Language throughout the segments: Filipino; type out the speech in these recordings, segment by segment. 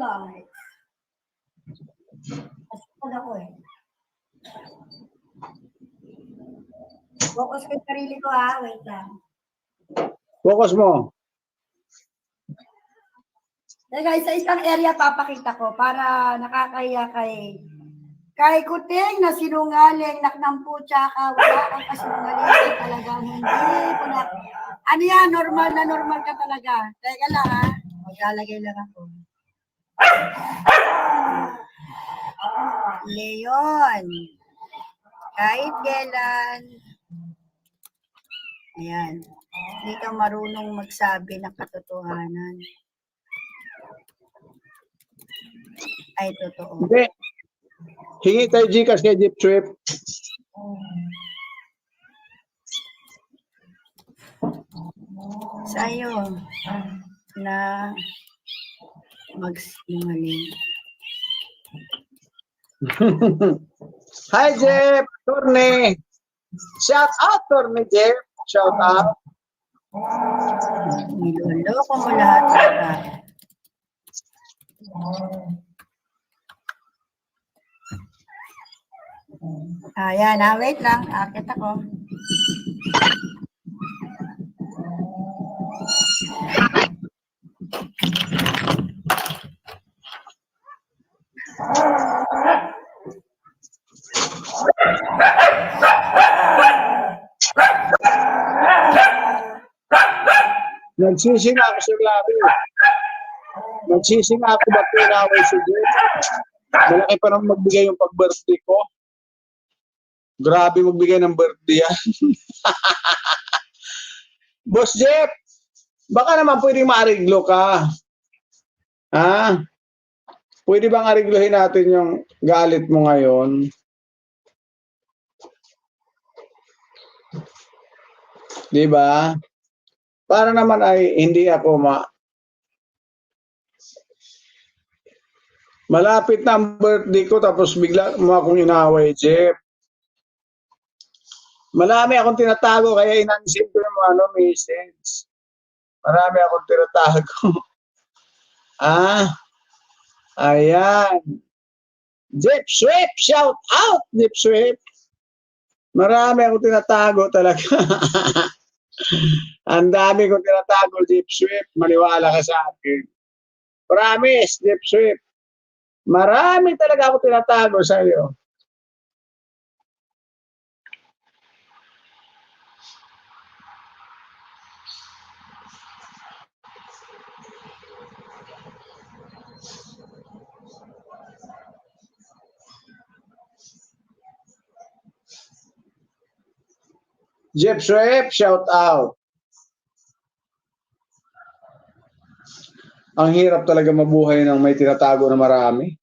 lights. Asipag ako eh. Focus ko yung sarili ko ha. Wait lang. Focus mo. Guys, sa isang area papakita ko para nakakahiya kay Kuting na sinungaling, naknampucha ka, wala kang kasinungaling talagang hindi po na. Ano yan, normal na normal ka talaga. Teka lang ha, maglalagay lang ako. Leon, kahit kailan, ayan, hindi ka marunong magsabi ng katotohanan. Ay, totoo. Hindi. Hingi tayo Gcash kay Jeep Trip. Sa'yo na magsinungaling. Hi, Jeff. Torne. Shout out, Torne, Jeff. Shout out. Niloloko mo lahat talaga. Ayan, wait lang. Akit ako. Nagsising ako, Sir Larry. Nagsising ako ba't pinaway si Jeff? Malaki pa nang magbigay yung pag-birthday ko. Grabe magbigay ng birthday yan. Boss Jeff, baka naman pwedeng maariglo ka. Ha? Pwede bang ariglohin natin yung galit mo ngayon? Di ba? Para naman ay hindi ako malapit na ang birthday ko tapos bigla mo akong inaway, Jeff. Marami akong tinatago kaya inansin ko yung message. Marami akong tinatago. Ayan. Jeep Swift, shout out, Jeep Swift. Marami akong tinatago talaga. Ang dami kong tinatago, Jeep Swift. Maniwala ka sa akin. Promise, Jeep Swift. Marami talaga ako tinatago sa iyo. Jeep Swift, shout out. Ang hirap talaga mabuhay ng may tinatago na marami.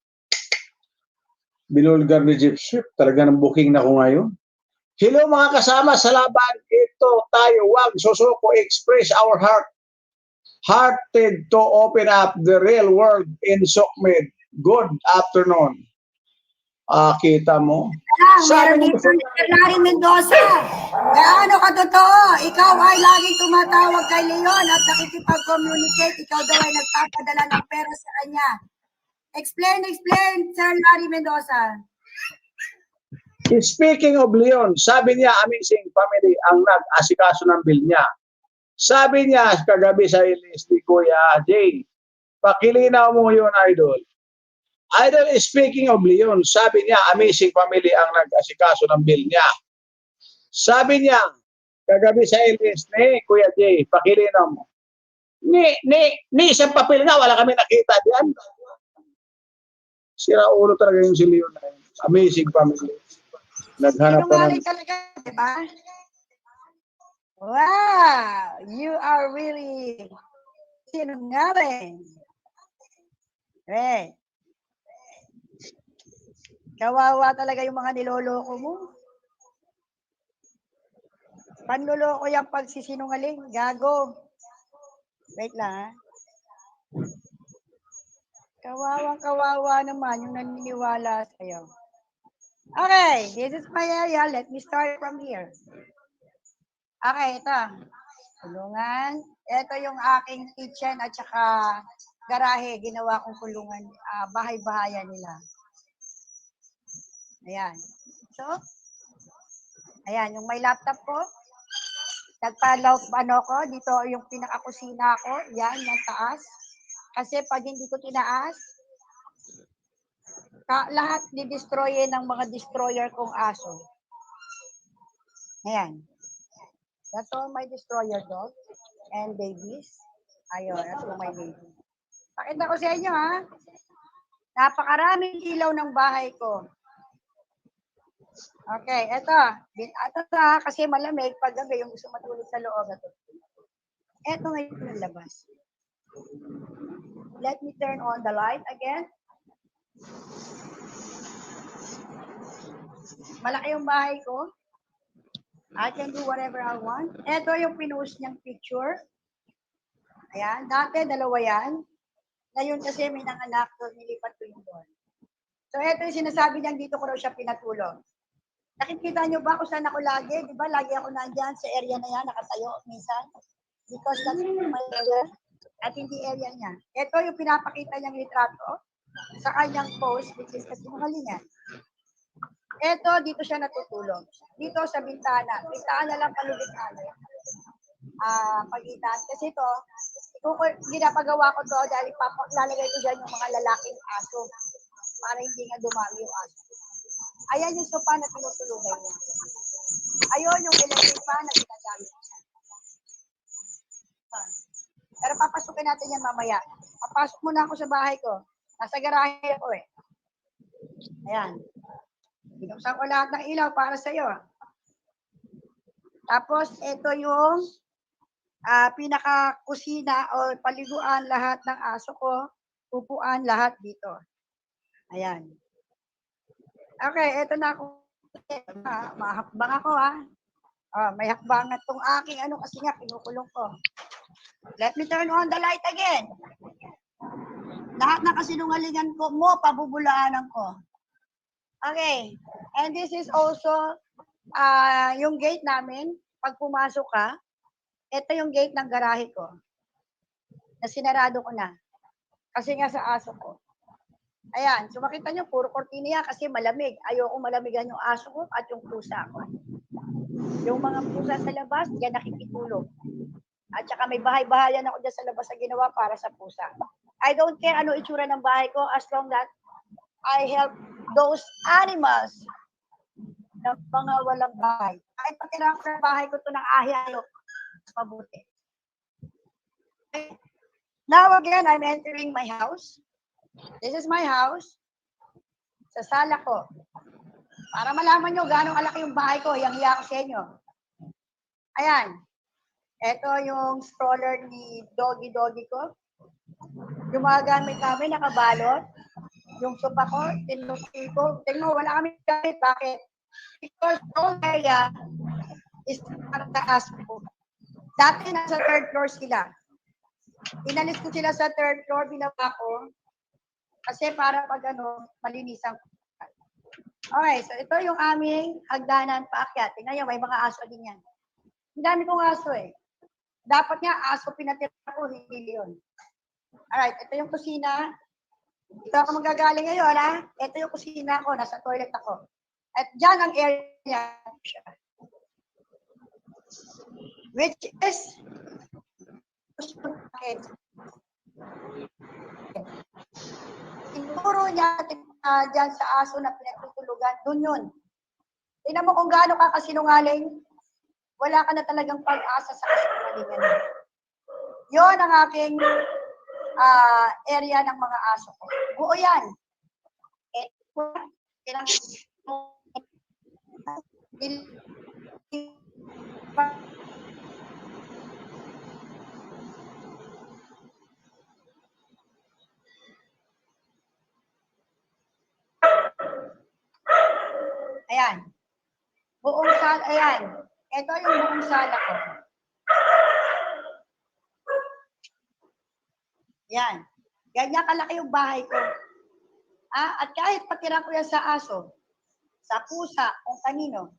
Binulgar ni Jeep Swift, talaga ng booking na ko ngayon. Hello mga kasama sa laban. Ito tayo, wag susuko, express our hearted to open up the real world in Sokmed. Good afternoon. Kita mo. Meron dito ni Larry Mendoza. Gaano ka totoo? Ikaw ay laging tumatawag kay Leon at nakikipag-communicate. Ikaw daw ay nagpapadala ng pera sa kanya. Explain, Sir Larry Mendoza. Speaking of Leon, sabi niya, amazing family ang nag-asikaso ng bill niya. Sabi niya kagabi sa ilis ni Kuya Jay, pakilinaw mo yun, Idol. Idol, speaking of Leon, sabi niya, amazing family ang nag-asikaso ng bill niya. Sabi niya, kagabi sa ilis ni Kuya Jay, pakilinaw mo. Ni isang papel nga, wala kami nakita diyan. Sira ulo talaga yung si Leon. Amazing family. Naghanap pa ng... talaga, diba? Wow! You are really sinungaling. Hey. Kawawa talaga yung mga niloloko mo. Panloloko yung pagsisinungaling. Gago. Wait lang ha. Kawawa naman yung naniniwala sa'yo. Okay, this is my area. Let me start from here. Okay, ito. Tulungan. Ito yung aking kitchen at saka garahe, ginawa kong kulungan, bahay-bahayan nila. Ayan. So, ayan, yung may laptop ko, ko, dito yung pinaka-kusina ko, yan, yung taas. Kasi pag hindi ko tinaas, lahat di-destroyin ng mga destroyer kong aso. Ayan. That's all my destroyer dog and babies. Ayun, that's all my baby. Pakita ko sa inyo, ha? Napakaraming ilaw ng bahay ko. Okay, eto. Ito na, kasi malamig pag gabi yung gusto matulog sa loob. Eto ngayon yung labas. Let me turn on the light again. Malaki yung bahay ko. I can do whatever I want. Ito yung pinost niyang picture. Ayan. Dati, dalawa yan. Ngayon kasi may nanganak doon, nilipat ko yung doon. So, ito yung sinasabi niyang dito ko raw siya pinatulog. Nakikita niyo ba kung saan ako lagi? Di ba? Lagi ako nandyan sa area na yan, nakatayo minsan. Because that's my area at hindi area niya. Ito yung pinapakita niyang litrato sa kanyang post, which is kasi mahalingan. Ito, dito siya natutulog. Dito sa bintana. Bintana lang palubintana. Pagitan. Kasi ito, ginapagawa ko to dahil lalagay ko dyan yung mga lalaking aso para hindi nga dumami yung aso. Ayan yung sopa na tinutulugan niya. Ayun yung electric fan na ginagamit niya. Pero papasukin natin yan mamaya. Papasok muna ako sa bahay ko. Nasa garahe ako eh. Ayan. Binuksan ko lahat ng ilaw para sa iyo. Tapos, ito yung pinaka-kusina o paliguan lahat ng aso ko. Upuan lahat dito. Ayan. Okay, ito na ako. Mahakbang ako may hakbangan tong aking kasi nga pinukulong ko. Let me turn on the light again. Lahat ng kasinungalingan ko mo, pabubulaanan ko. Okay. And this is also yung gate namin. Pag pumasok ka, ito yung gate ng garahe ko. Na sinarado ko na. Kasi nga sa aso ko. Ayan. So makita nyo, puro kortina yan kasi malamig. Ayoko malamigan yung aso ko at yung pusa ko. Yung mga pusa sa labas, yan nakikitulog. At saka may bahay-bahayan ako dyan sa labas na ginawa para sa pusa. I don't care ano itsura ng bahay ko as long that I help those animals na mga walang bahay. Kahit patira ko sa bahay ko ito ng ahyayo, mabuti. Now again, I'm entering my house. This is my house. Sa sala ko. Para malaman nyo gano'ng kalaki yung bahay ko, hiyang-hiya ko sa inyo. Ayan. Ito yung stroller ni Doggy ko. Yung mga gamit namin, nakabalot. Yung sopa ko, tinuti ko. Tingnan mo, wala kami gamit. Bakit? Because all area is taas po. Dati nasa third floor sila. Inalis ko sila sa third floor, binaba ko. Kasi para pag malinisan ko. Okay, so ito yung aming hagdanan paakyat. Tingnan nyo, may mga aso din yan. Ang dami kong aso eh. Dapat nga aso pinatira ko, hindi yun. Alright, ito yung kusina. Ito ako magagaling ngayon, ha? Ito yung kusina ko, nasa toilet ako. At dyan ang area siya. Which is tinuro niya dyan sa aso na pinagtutulugan. Doon yun. Tingnan mo kung gaano ka kasinungaling, wala ka na talagang pag-asa sa kasinungalingan. Yun ang aking area ng mga aso ko. Buo yan. Ayan. Buong sala, ayan. Ito yung buong sala ko. Yan. Ganyan kalaki yung bahay ko. At kahit patira ko yan sa aso, sa pusa, kung kanino.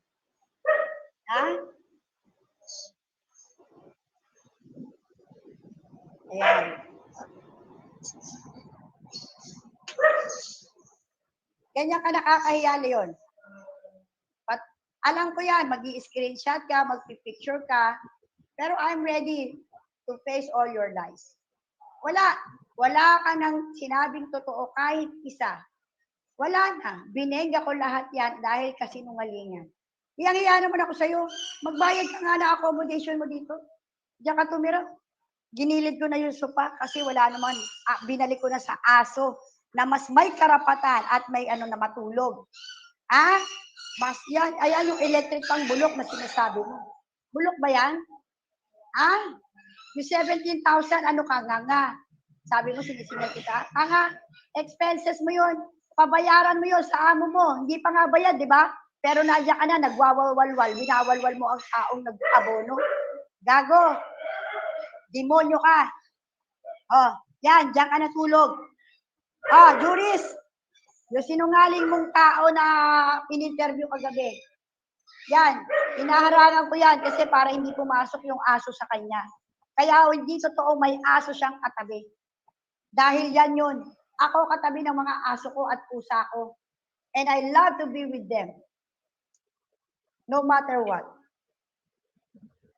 Ayan. Ganyan ka nakakahiya, Leon. But alam ko yan, mag-i-screenshot ka, mag-picture ka, pero I'm ready to face all your lies. Wala ka nang sinabing totoo kahit isa. Wala na. Binega ko lahat yan dahil kasinungalingan. Hiyang-hiya naman ako sa'yo. Magbayad ka nga na accommodation mo dito. Diyan ka tumira. Ginilid ko na yung sopa kasi wala naman. Binalik ko na sa aso na mas may karapatan at may na matulog. Mas yan. Ayan yung electric pang bulok na sinasabi mo. Bulok ba yan? Yung 17,000, ano ka nga? Sabi mo, sinisingil kita. Expenses mo yun. Pabayaran mo yun sa amo mo. Hindi pa nga bayad, di ba? Pero nandiyan ka na, nagwawalwal. Winawalwal mo ang taong nag-abono. Gago. Demonyo ka. Yan, diyan ka natulog. Juris. Yung sinungaling mong tao na in-interview kagabi. Yan, hinaharangan ko yan kasi para hindi pumasok yung aso sa kanya. Kaya hindi totoo may aso siyang katabi. Dahil yan yun. Ako katabi ng mga aso ko at pusa ko. And I love to be with them. No matter what.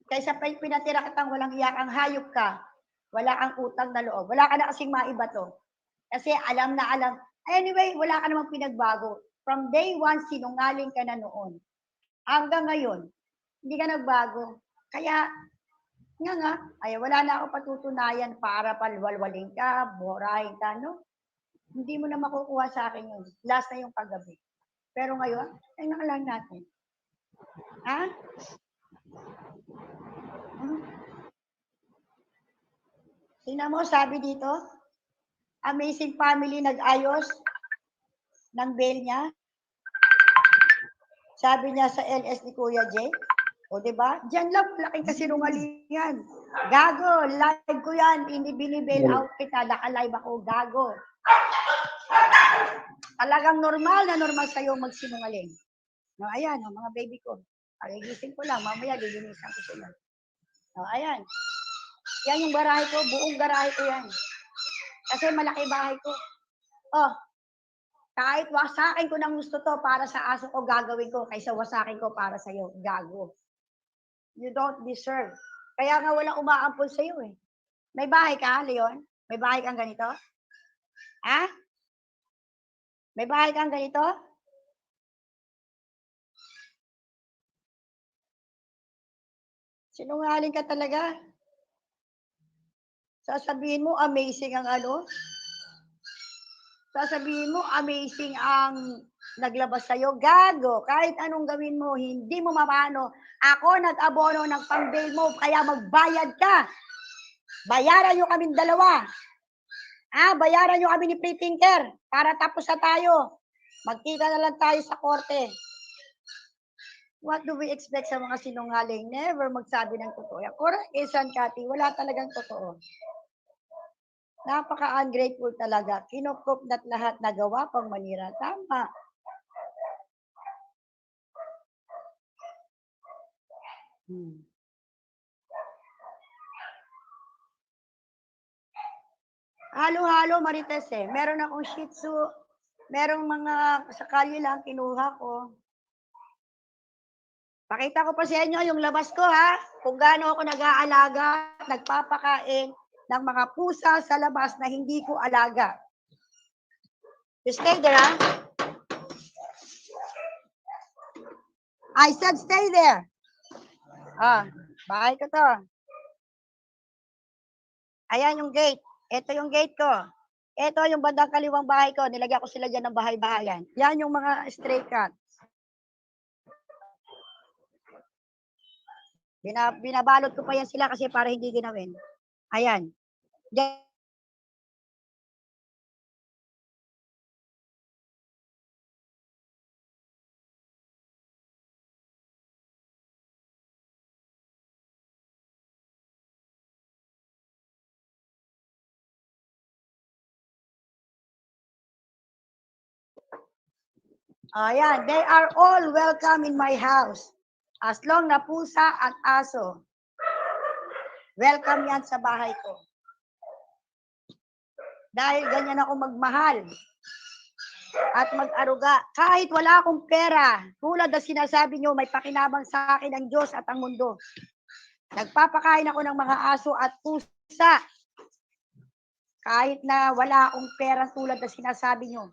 Kaysa pinatira kitang walang iyak, ang hayop ka, wala kang utang na loob. Wala ka na kasing maiba to. Kasi alam na alam. Anyway, wala ka namang pinagbago. From day one, sinungaling ka na noon. Hanggang ngayon, hindi ka nagbago. Kaya, wala na ako patutunayan para palwalwalin ka, borahin ka, no? Hindi mo na makukuha sa akin yun. Last na yung kagabi. Pero ngayon, tingnan lang natin. Tingnan mo, sabi dito, amazing family nag-ayos ng bail niya. Sabi niya sa LS ni Kuya J. O, diba? Diyan lang, malaking kasinungalingan. Gago, live ko yan. Binibail out kita. Naka-live ako. Gago. Talagang normal na normal sa'yo magsinungaling. No, ayan, mga baby ko. Pagigising ko lang. Mamaya, lilinisan ko sila. No, ayan. Yan yung garahe ko. Buong garahe ko yan. Kasi malaki bahay ko. Kahit wasakin ko ng gusto to para sa aso ko, gagawin ko kaysa wasakin ko para sa'yo. Gago. You don't deserve. Kaya nga walang umaampun sa'yo eh. May bahay ka, Leon? May bahay kang ganito? May bahay kang ganito? Sinungaling ka talaga. Sasabihin mo, amazing ang Sasabihin mo, amazing ang naglabas sa'yo. Gago, kahit anong gawin mo, hindi mo mapano. Ako nag-abono ng pang-bail mo, kaya magbayad ka. Bayaran nyo kaming dalawa. Bayaran nyo kami ni Free Thinker para tapos na tayo. Magkita na lang tayo sa korte. What do we expect sa mga sinungaling? Never magsabi ng totoo. Correct, Isan Cathy, wala talagang totoo. Napaka-ungrateful talaga. Kinukop na't lahat nagawa pang manira. Tama. Halo-halo, Marites eh. Meron akong Shih Tzu. Merong mga sakali lang kinuha ko. Pakita ko pa sa inyo yung labas ko ha. Kung gaano ako nag-aalaga, nagpapakain ng mga pusa sa labas na hindi ko alaga. You stay there ha. I said stay there. Bahay ko to. Ayan yung gate. Ito yung gate ko. Ito yung bandang kaliwang bahay ko. Nilagyan ko sila dyan ng bahay-bahayan. Yan yung mga stray cats. Binabalot ko pa yan sila kasi para hindi ginawin. Ayan. Ayan, they are all welcome in my house. As long na pusa at aso. Welcome yan sa bahay ko. Dahil ganyan ako magmahal at mag-aruga. Kahit wala akong pera, tulad na sinasabi nyo, may pakinabang sa akin ang Diyos at ang mundo. Nagpapakain ako ng mga aso at pusa. Kahit na wala akong pera tulad na sinasabi nyo.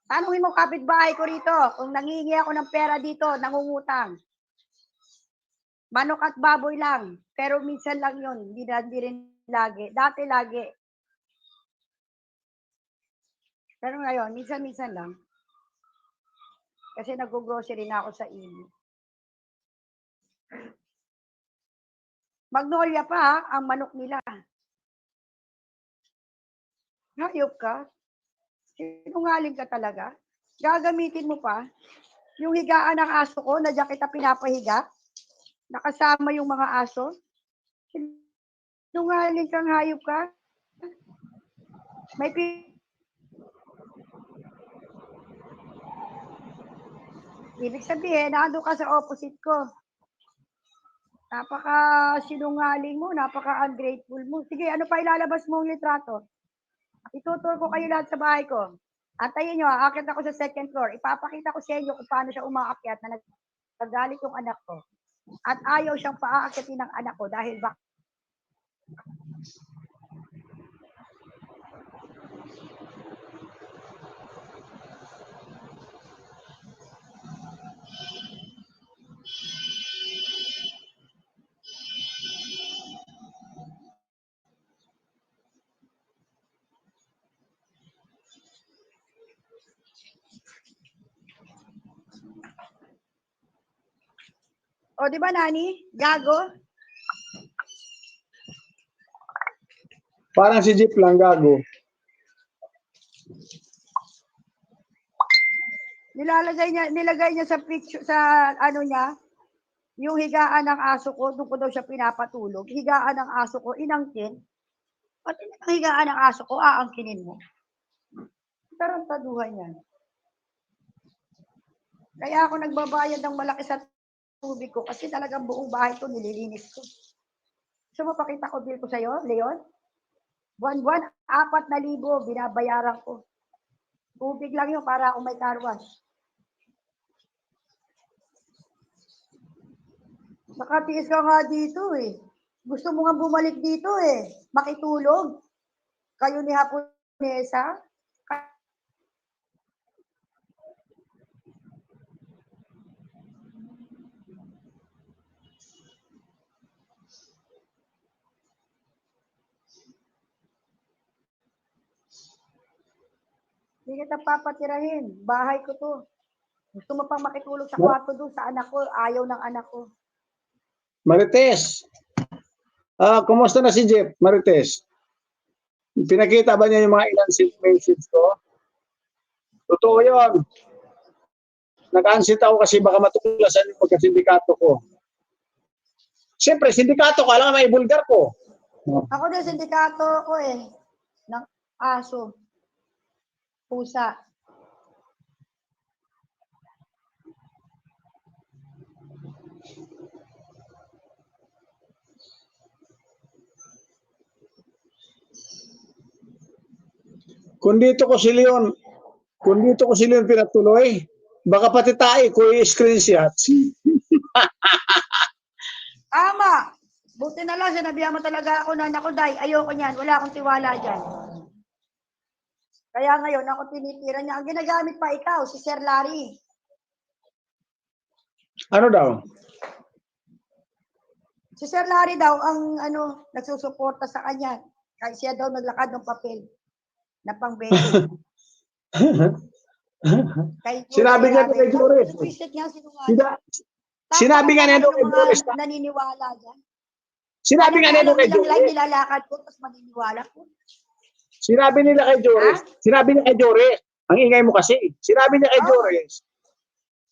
Tanungin mo kapitbahay ko rito, kung nangingi ako ng pera dito, nangungutang. Manok at baboy lang. Pero minsan lang yun. Hindi rin lagi. Dati lagi. Pero ngayon, minsan-minsan lang. Kasi nag-grocery na ako sa Imo. Magnolia pa ha, ang manok nila. Hayop ka. Sinungaling ka talaga. Gagamitin mo pa. Yung higaan ng aso ko, na diyan kita pinapahiga. Nakasama yung mga aso. Sinungaling kang hayop ka. May ibig sabihin, nando ka sa opposite ko. Napaka-sinungaling mo, napaka-ungrateful mo. Sige, ano pa ilalabas mong litrato? Itutur ko kayo lahat sa bahay ko. Antayin nyo, aakyat ako sa second floor. Ipapakita ko sa inyo kung paano siya umaakyat na nagagalit yung anak ko. At ayaw siyang paaakyatin ng anak ko dahil O, di ba, Nani? Gago? Parang si Jeep lang, gago. Nilagay niya sa picture, sa ano niya, yung higaan ng aso ko, doon ko daw siya pinapatulog. Higaan ng aso ko, inangkin. Pati ang higaan ng aso ko, aangkinin mo. Tarantaduhan yan. Kaya ako nagbabayad ng malaki sa tubig ko kasi talagang buong bahay ko nililinis ko. So, mapakita ko bill ko sa'yo, Leon? Buwan-buwan, 4,000 binabayaran ko. Tubig lang yun para ako may car wash. Nakatiis ka nga dito eh. Gusto mo nga bumalik dito eh. Makitulog. Kayo ni Haponesa. Hindi kita papatirahin. Bahay ko to. Gusto mo pang makitulog sa kwarto doon sa anak ko. Ayaw ng anak ko. Marites. Kumusta na si Jeff, Marites? Pinakita ba niya yung mga ilang message ko? Totoo yun. Nag-unsit ako kasi baka matuklasan yung pagka-sindikato ko. Siyempre, sindikato ka lang, may bulgar ko. Ako din, sindikato ko eh. Ng aso. Pusa. Kung dito ko si Leon pinatuloy, baka pati tayo ko i-screenshot. Ama! Buti na lang, sinabihan mo talaga ako na, naku, Day, ayoko niyan. Wala akong tiwala dyan. Kaya ngayon, ako tinitira niya. Ang ginagamit pa ikaw, si Sir Larry. Ano daw? Si Sir Larry daw ang nagsusuporta sa kanya. Kaya siya daw naglakad ng papel na pang-baby. Sinabi niya kay Joris. Sinabi nga niya kay Joris. Naniniwala dyan. Sinabi nga niya kay Joris. Like nilalakad ko, tapos maniniwala ko. Sinabi nila kay Joris. Sinabi niya kay Joris. Ang ingay mo kasi. Sinabi niya kay Joris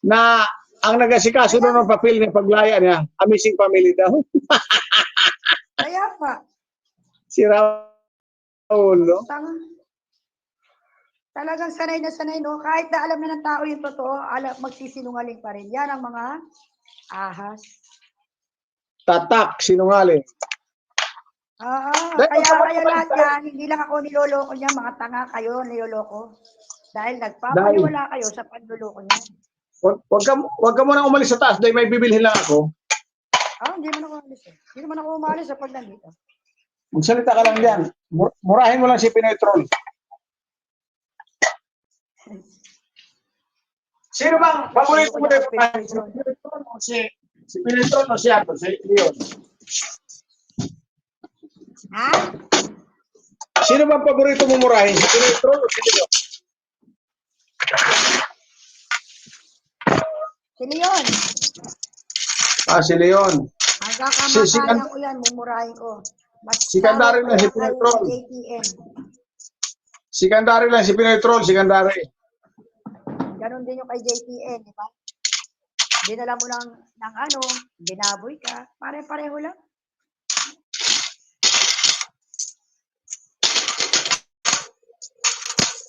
na ang nag-asikaso doon ng papel ng paglaya niya, Amazing Family daw. Kaya pa. Si Raulo. Talagang sanay na sanay, no? Kahit na alam na ng tao yung totoo, magsisinungaling pa rin. Yan ang mga ahas. Tatak, sinungaling. Oo, Dahil kaya lahat yan, hindi lang ako niloloko niya, mga tanga kayo, niloloko. Dahil nagpapaniwala kayo sa panluloko niya. wag ka muna umalis sa taas dahil may bibilhin lang ako. Hindi man ako umalis eh. Hindi naman ako umalis sa pag nandito. Magsalita ka lang diyan. Murahin mo lang si Pinoy Troll. Sino bang paborito mo dito? Si Pinoy Troll o si Pinoy Troll o si Ato? Si Leon. Ha? Sino bang paborito mo murahin? Si Pinoy Troll o si Leon? Si Leon. Si Leon. Hanggang Si kamakayan ko yan, mumurahin ko. Mas si Kandari lang si Pinoy Troll. JTN. Si Kandari lang si Pinoy Troll, si Kandari. Ganon din yung kay JTN, di ba? Dinala mo ng ano, binaboy ka, pare-pareho lang.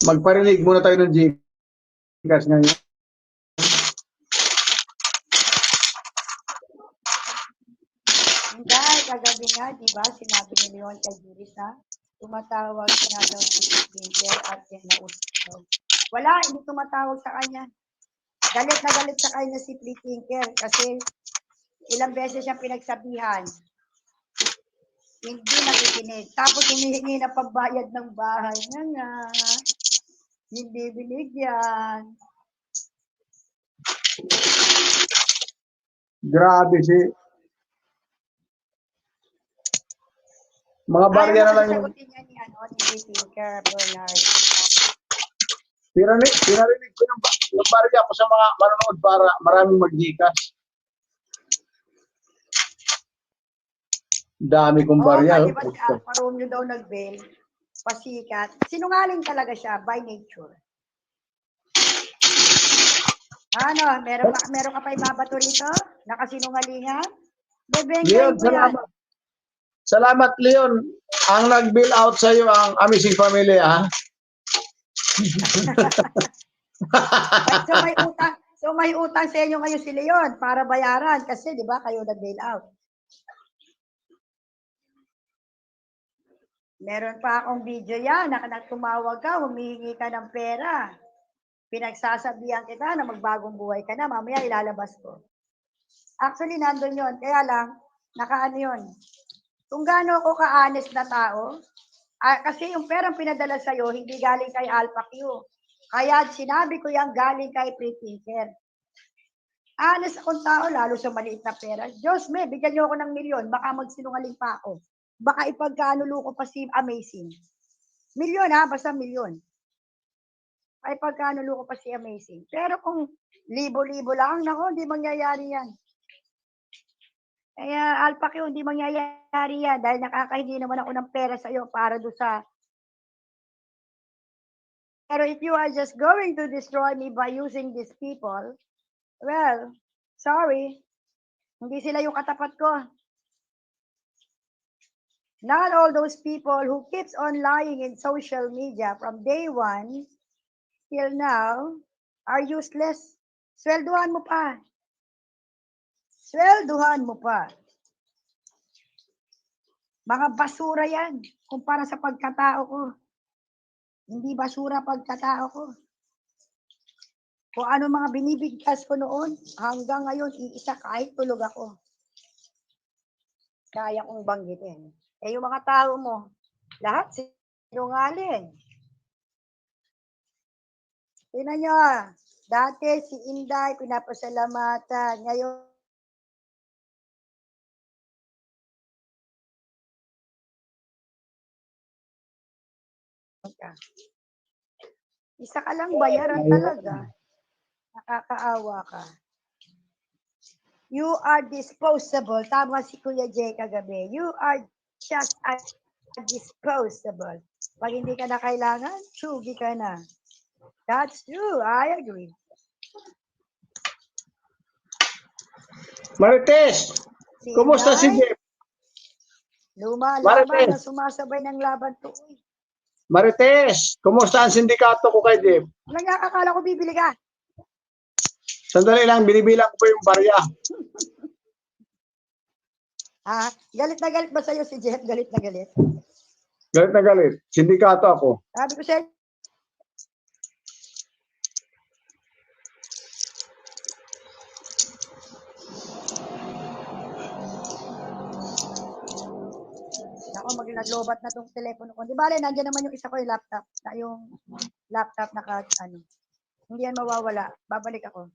Magparinig muna tayo ng Gcash ngayon. Dahil kagabi nga, di ba, sinabi ni Leon kay Juris na tumatawag nga daw si Tinker at yan nausap. Wala, hindi tumatawag sa kanya. Galit na galit sa kanya si Tinker kasi ilang beses siyang pinagsabihan. Hindi nakikinig. Tapos humihingi na pagbayad ng bahay na nga. Hindi binigyan. Grabe si mga barya na lang yung sagutin niya ni Tinker Bernard. pinarinig ko yung barya ko sa mga manonood para maraming mag-Gcash. Dami kong barya. Di ba si Alfa Romeo daw nag-bail? Pasikat. Sinungaling talaga siya by nature. Ano, meron ka pa ibabato rito? Nakasinungalingan? Leon, salamat. Salamat, Leon. Ang nag-bill out sa iyo ang Amazing Family, ha? So may utang sa inyo ngayon si Leon para bayaran kasi 'di ba kayo nag-bail out. Meron pa akong video yan na tumawag ka, humihingi ka ng pera. Pinagsasabihan kita na magbagong buhay ka na, mamaya ilalabas ko. Actually, nandun yun. Kaya lang, nakaano yun. Kung gaano ako ka-honest na tao, kasi yung perang pinadala sa'yo, hindi galing kay Alpha Q. Kaya sinabi ko yan galing kay Pre-Tinker. Honest akong tao, lalo sa maliit na pera. Diyos me, bigyan niyo ako ng milyon, baka magsinungaling pa ako. Baka ipagkanulo ko pa si Amazing. Milyon ha, basta milyon. Ay pagkanulo ko pa si Amazing. Pero kung libo-libo lang, nako, hindi mangyayari yan. Kaya Alpha Q, hindi mangyayari yan dahil nakakahingi naman ako ng pera sa iyo para doon sa... Pero if you are just going to destroy me by using these people, well, sorry, hindi sila yung katapat ko. Not all those people who keeps on lying in social media from day one till now are useless. Swelduhan mo pa. Swelduhan mo pa. Mga basura yan kumpara sa pagkatao ko. Hindi basura pagkatao ko. Kung ano mga binibigkas ko noon, hanggang ngayon, iisa kahit tulog ako. Kaya kong banggitin. Eh yung mga tao mo, lahat sinungaling. Tingnan nyo, dati si Inday pinapasalamatan. Ngayon, isa ka lang bayaran talaga. Nakakaawa ka. You are disposable. Tama si Kuya Jay kagabi. You are just disposable. Pag hindi ka na kailangan, sugi ka na. That's true. I agree. Marites, kumusta si Jeff? Lumalaban na sumasabay ng laban to. Marites, kumusta ang sindikato ko kay Jeff? Nagkakakala ko bibili ka. Sandali lang, binibilang ko yung barya. Ha? Galit na galit ba sa'yo si Jeff? Galit na galit? Galit na galit. Sindikato ako. Sabi ko sa'yo, ako naglobat na tong telepono ko. Di ba, nandiyan naman yung isa ko yung laptop. Yung laptop ano. Hindi yan mawawala. Babalik ako.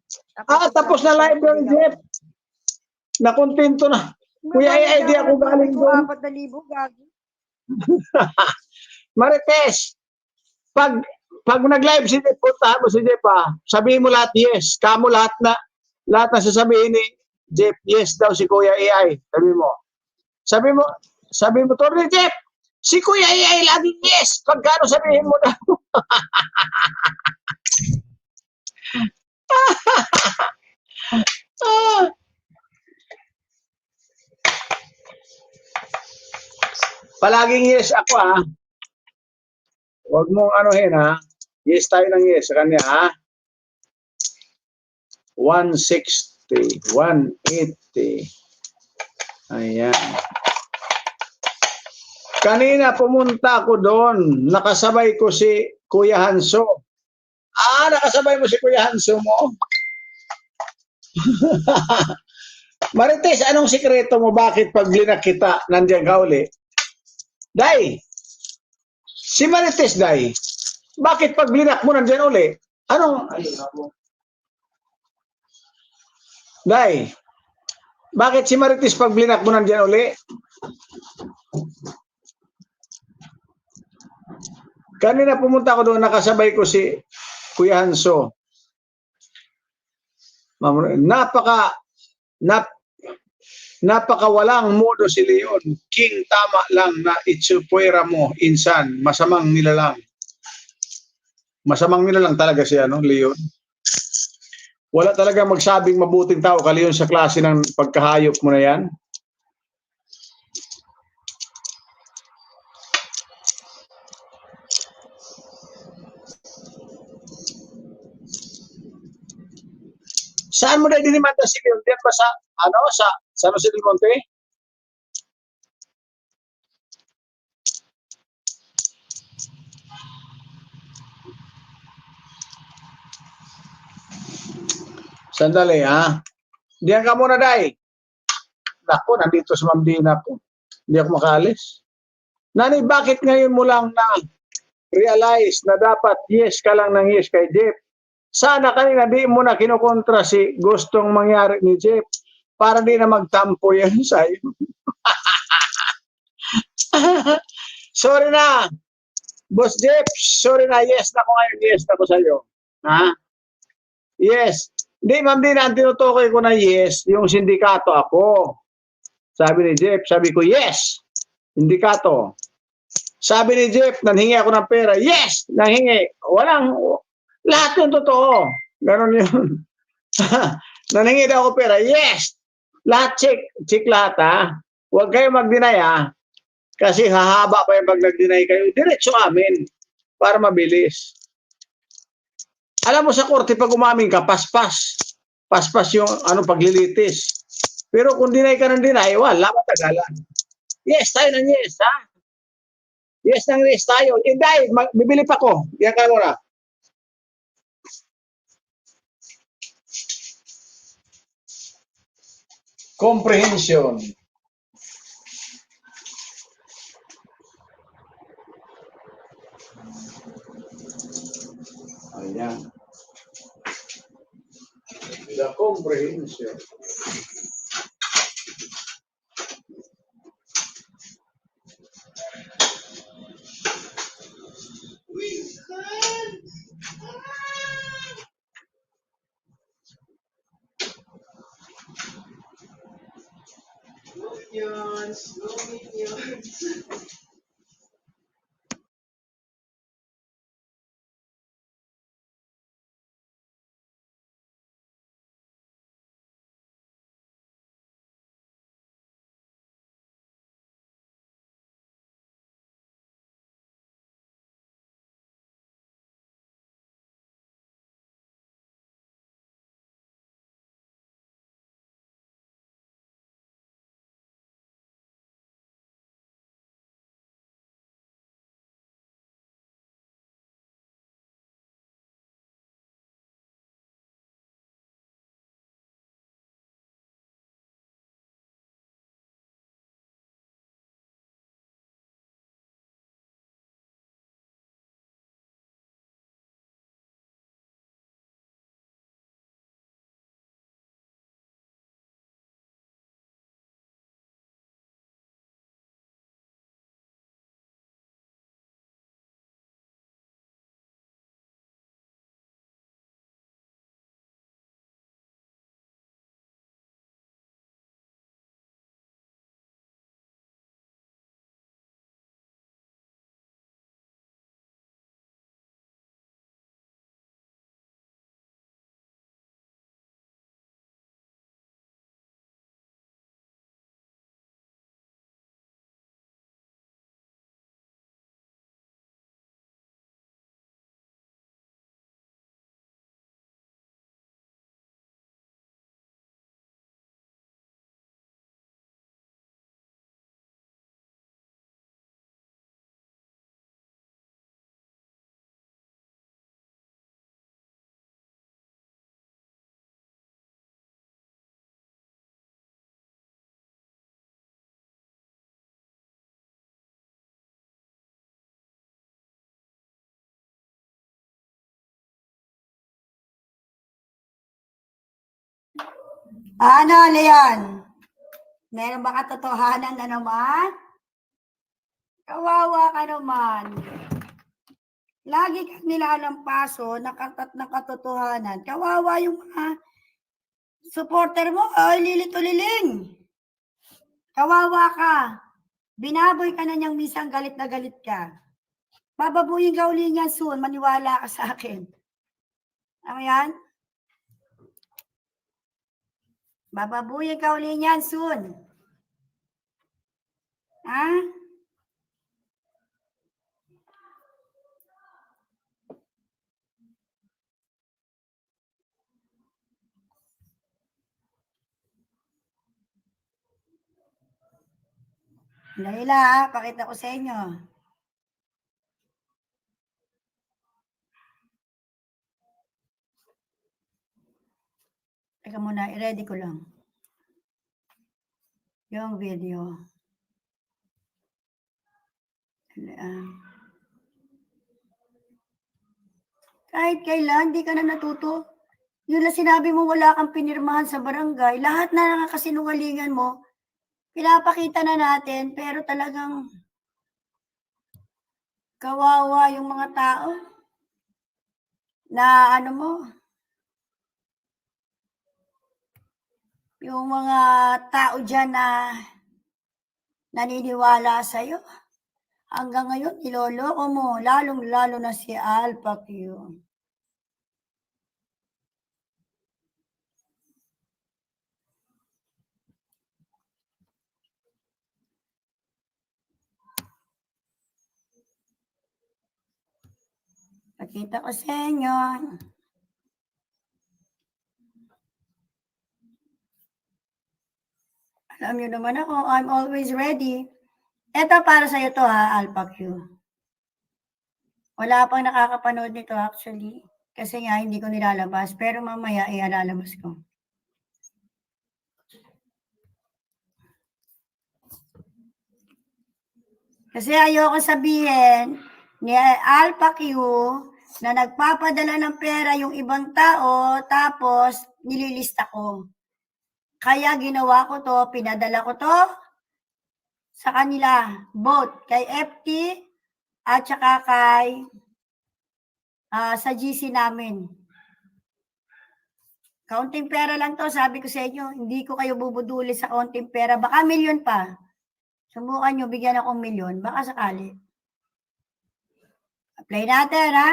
Tapos na live doon, Jeff. Nakontento na. Kuya, di ako galing doon. 4,000 gagi. Marites, pag nag-live si Jeff, puntahan mo si Jeff, sabihin mo lahat yes. Kamo lahat na sasabihin ni Jeff, yes daw si Kuya AI. Sabi mo, Tony Jeff, si Kuya AI laging yes. Pagkano sabihin mo daw. Palaging yes ako, Huwag mong anuhin, Yes tayo ng yes sa kanya, 160, 180. Ayan. Kanina pumunta ako doon. Nakasabay ko si Kuya Hanso. Nakasabay mo si Kuya Hanso mo? Marites, anong sikreto mo? Bakit pag blinak kita, nandiyan ka uli? Day! Si Marites, Day! Bakit pag blinak mo, nandiyan uli? Anong? Day! Bakit si Marites pag blinak mo, nandiyan uli? Kanina pumunta ako doon, nakasabay ko si Kuya Hanso. Napaka walang modo si Leon. King, tama lang na itsupuera mo, insan. Masamang nilalang. Masamang nilalang talaga si Leon. Wala talaga magsabing mabuting tao ka, Leon, sa klase ng pagkahayop mo na yan. Saan mo na dinimanda si Leon? Diyan ba sa San Jose del Monte? Sandali, Diyan ka muna, Day. Naku, nandito sa Ma'am Dina po. Hindi ako makalis. Nani, bakit ngayon mo lang na-realize na dapat yes ka lang ng yes kay Jeff? Sana kanina di mo na kinukontra si gustong mangyari ni Jeff para di na magtampo yan sa'yo. Sorry na. Boss Jeff, sorry na. Yes na ko ngayon. Yes na ko sa'yo. Yes. Hindi, Ma'am Dina, ang tinutukoy ko na yes, yung sindikato ako. Sabi ni Jeff, sabi ko yes, sindikato. Sabi ni Jeff, nanhingi ako ng pera. Yes, nanhingi. Lahat yung totoo. Ganon yun. Nanhingi daw ako pera. Yes. Lahat check lahat, Huwag kayo mag-deny, kasi hahaba pa yung pag nag-deny kayo. Diretso amin para mabilis. Alam mo sa korte, pag umamin ka, paspas. Paspas yung paglilitis. Pero kung deny ka ng deny, wala, matagalan. Yes, tayo ng yes, Yes ng yes tayo. Hindi, bibili pa ko. Yan ka muna. Comprehension. Ayan. The comprehension. Minions, no minions. Ano, Leon? Meron ba katotohanan na naman? Kawawa ka naman. Lagi kang nilalampaso ng katotohanan. Kawawa yung mga supporter mo. Ay, lilito-liling. Kawawa ka. Binaboy ka na niyang minsan galit na galit ka. Bababuyin ka uli niyan soon. Maniwala ka sa akin. Ano yan? Bababuyin ka uli niyan soon. Ha? Laila, pakita ko sa inyo. Teka muna, i-ready ko lang. Yung video. Kahit kailan, di ka na natuto. Yun na sinabi mo wala kang pinirmahan sa barangay. Lahat na nakakasinungalingan mo, pinapakita na natin, pero talagang kawawa yung mga tao na ano mo, yung mga tao dyan na naniniwala sa'yo. Hanggang ngayon, niloloko mo, lalong-lalo na si Alpha Q. Pakita ko sa inyo. Alam nyo naman ako, I'm always ready. Ito para sa'yo to ha, Alpha Q. Wala pang nakakapanood nito actually. Kasi nga, hindi ko nilalabas. Pero mamaya, ilalabas ko. Kasi ayoko sabihin ni Alpha Q na nagpapadala ng pera yung ibang tao, tapos nililista ko. Kaya ginawa ko to, pinadala ko to sa kanila, both kay FT at saka kay sa GC namin. Kaunting pera lang to, sabi ko sa inyo, hindi ko kayo bubuduli sa kaunting pera, baka milyon pa. Subukan nyo, bigyan akong milyon, baka sakali. Apply natin, ha?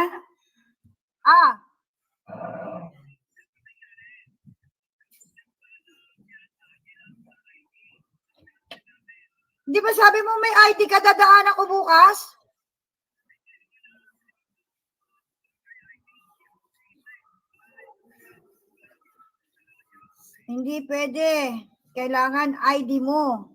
Di ba sabi mo may ID ka, dadaan ako bukas? Hindi pwede. Kailangan ID mo.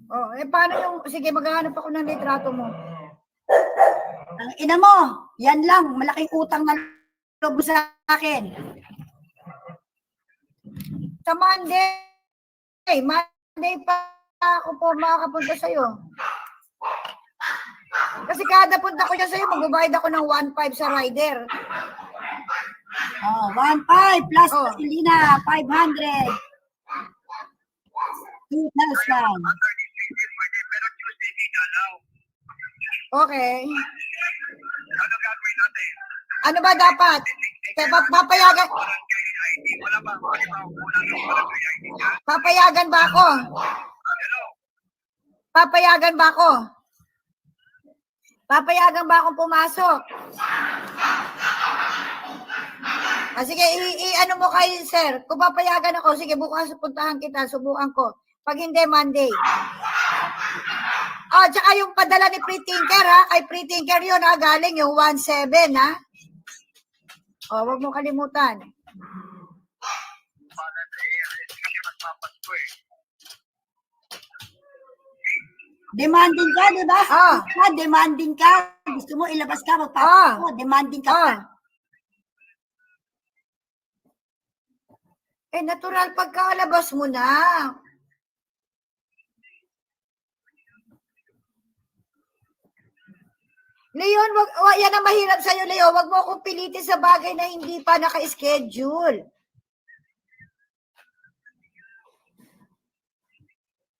Oh, paano yung, sige, maghahanap ako ng litrato mo. Ang ina mo, yan lang, malaking utang na loob sa akin. Sa Monday pa ako po makakapunta sa'yo. Kasi kada punta ko dyan sa'yo, magbabayad ako ng 1.5 sa rider. Oh, 1.5 plus gasolina, 500. 2,000. Okay. Ano ba dapat? Papayagan. Papayagan ba ako? Papayagan ba ako? Papayagan ba akong pumasok? Sige, ano mo kay sir? Kung papayagan ako, sige, bukas puntahan kita, subukan ko. Pag hindi, Monday. Tsaka yung padala ni Pre-Tinker, ha? Kay Pre-Tinker yun, ha? Galing yung 1.7, ha? Wag mo kalimutan. Demanding ka, di ba? Demanding ka. Gusto mo ilabas ka, magpapako. Demanding ka. Natural pagkalabas mo na. Leon, yan ang mahirap sa'yo, Leo. Wag mo akong pilitin sa bagay na hindi pa naka-schedule.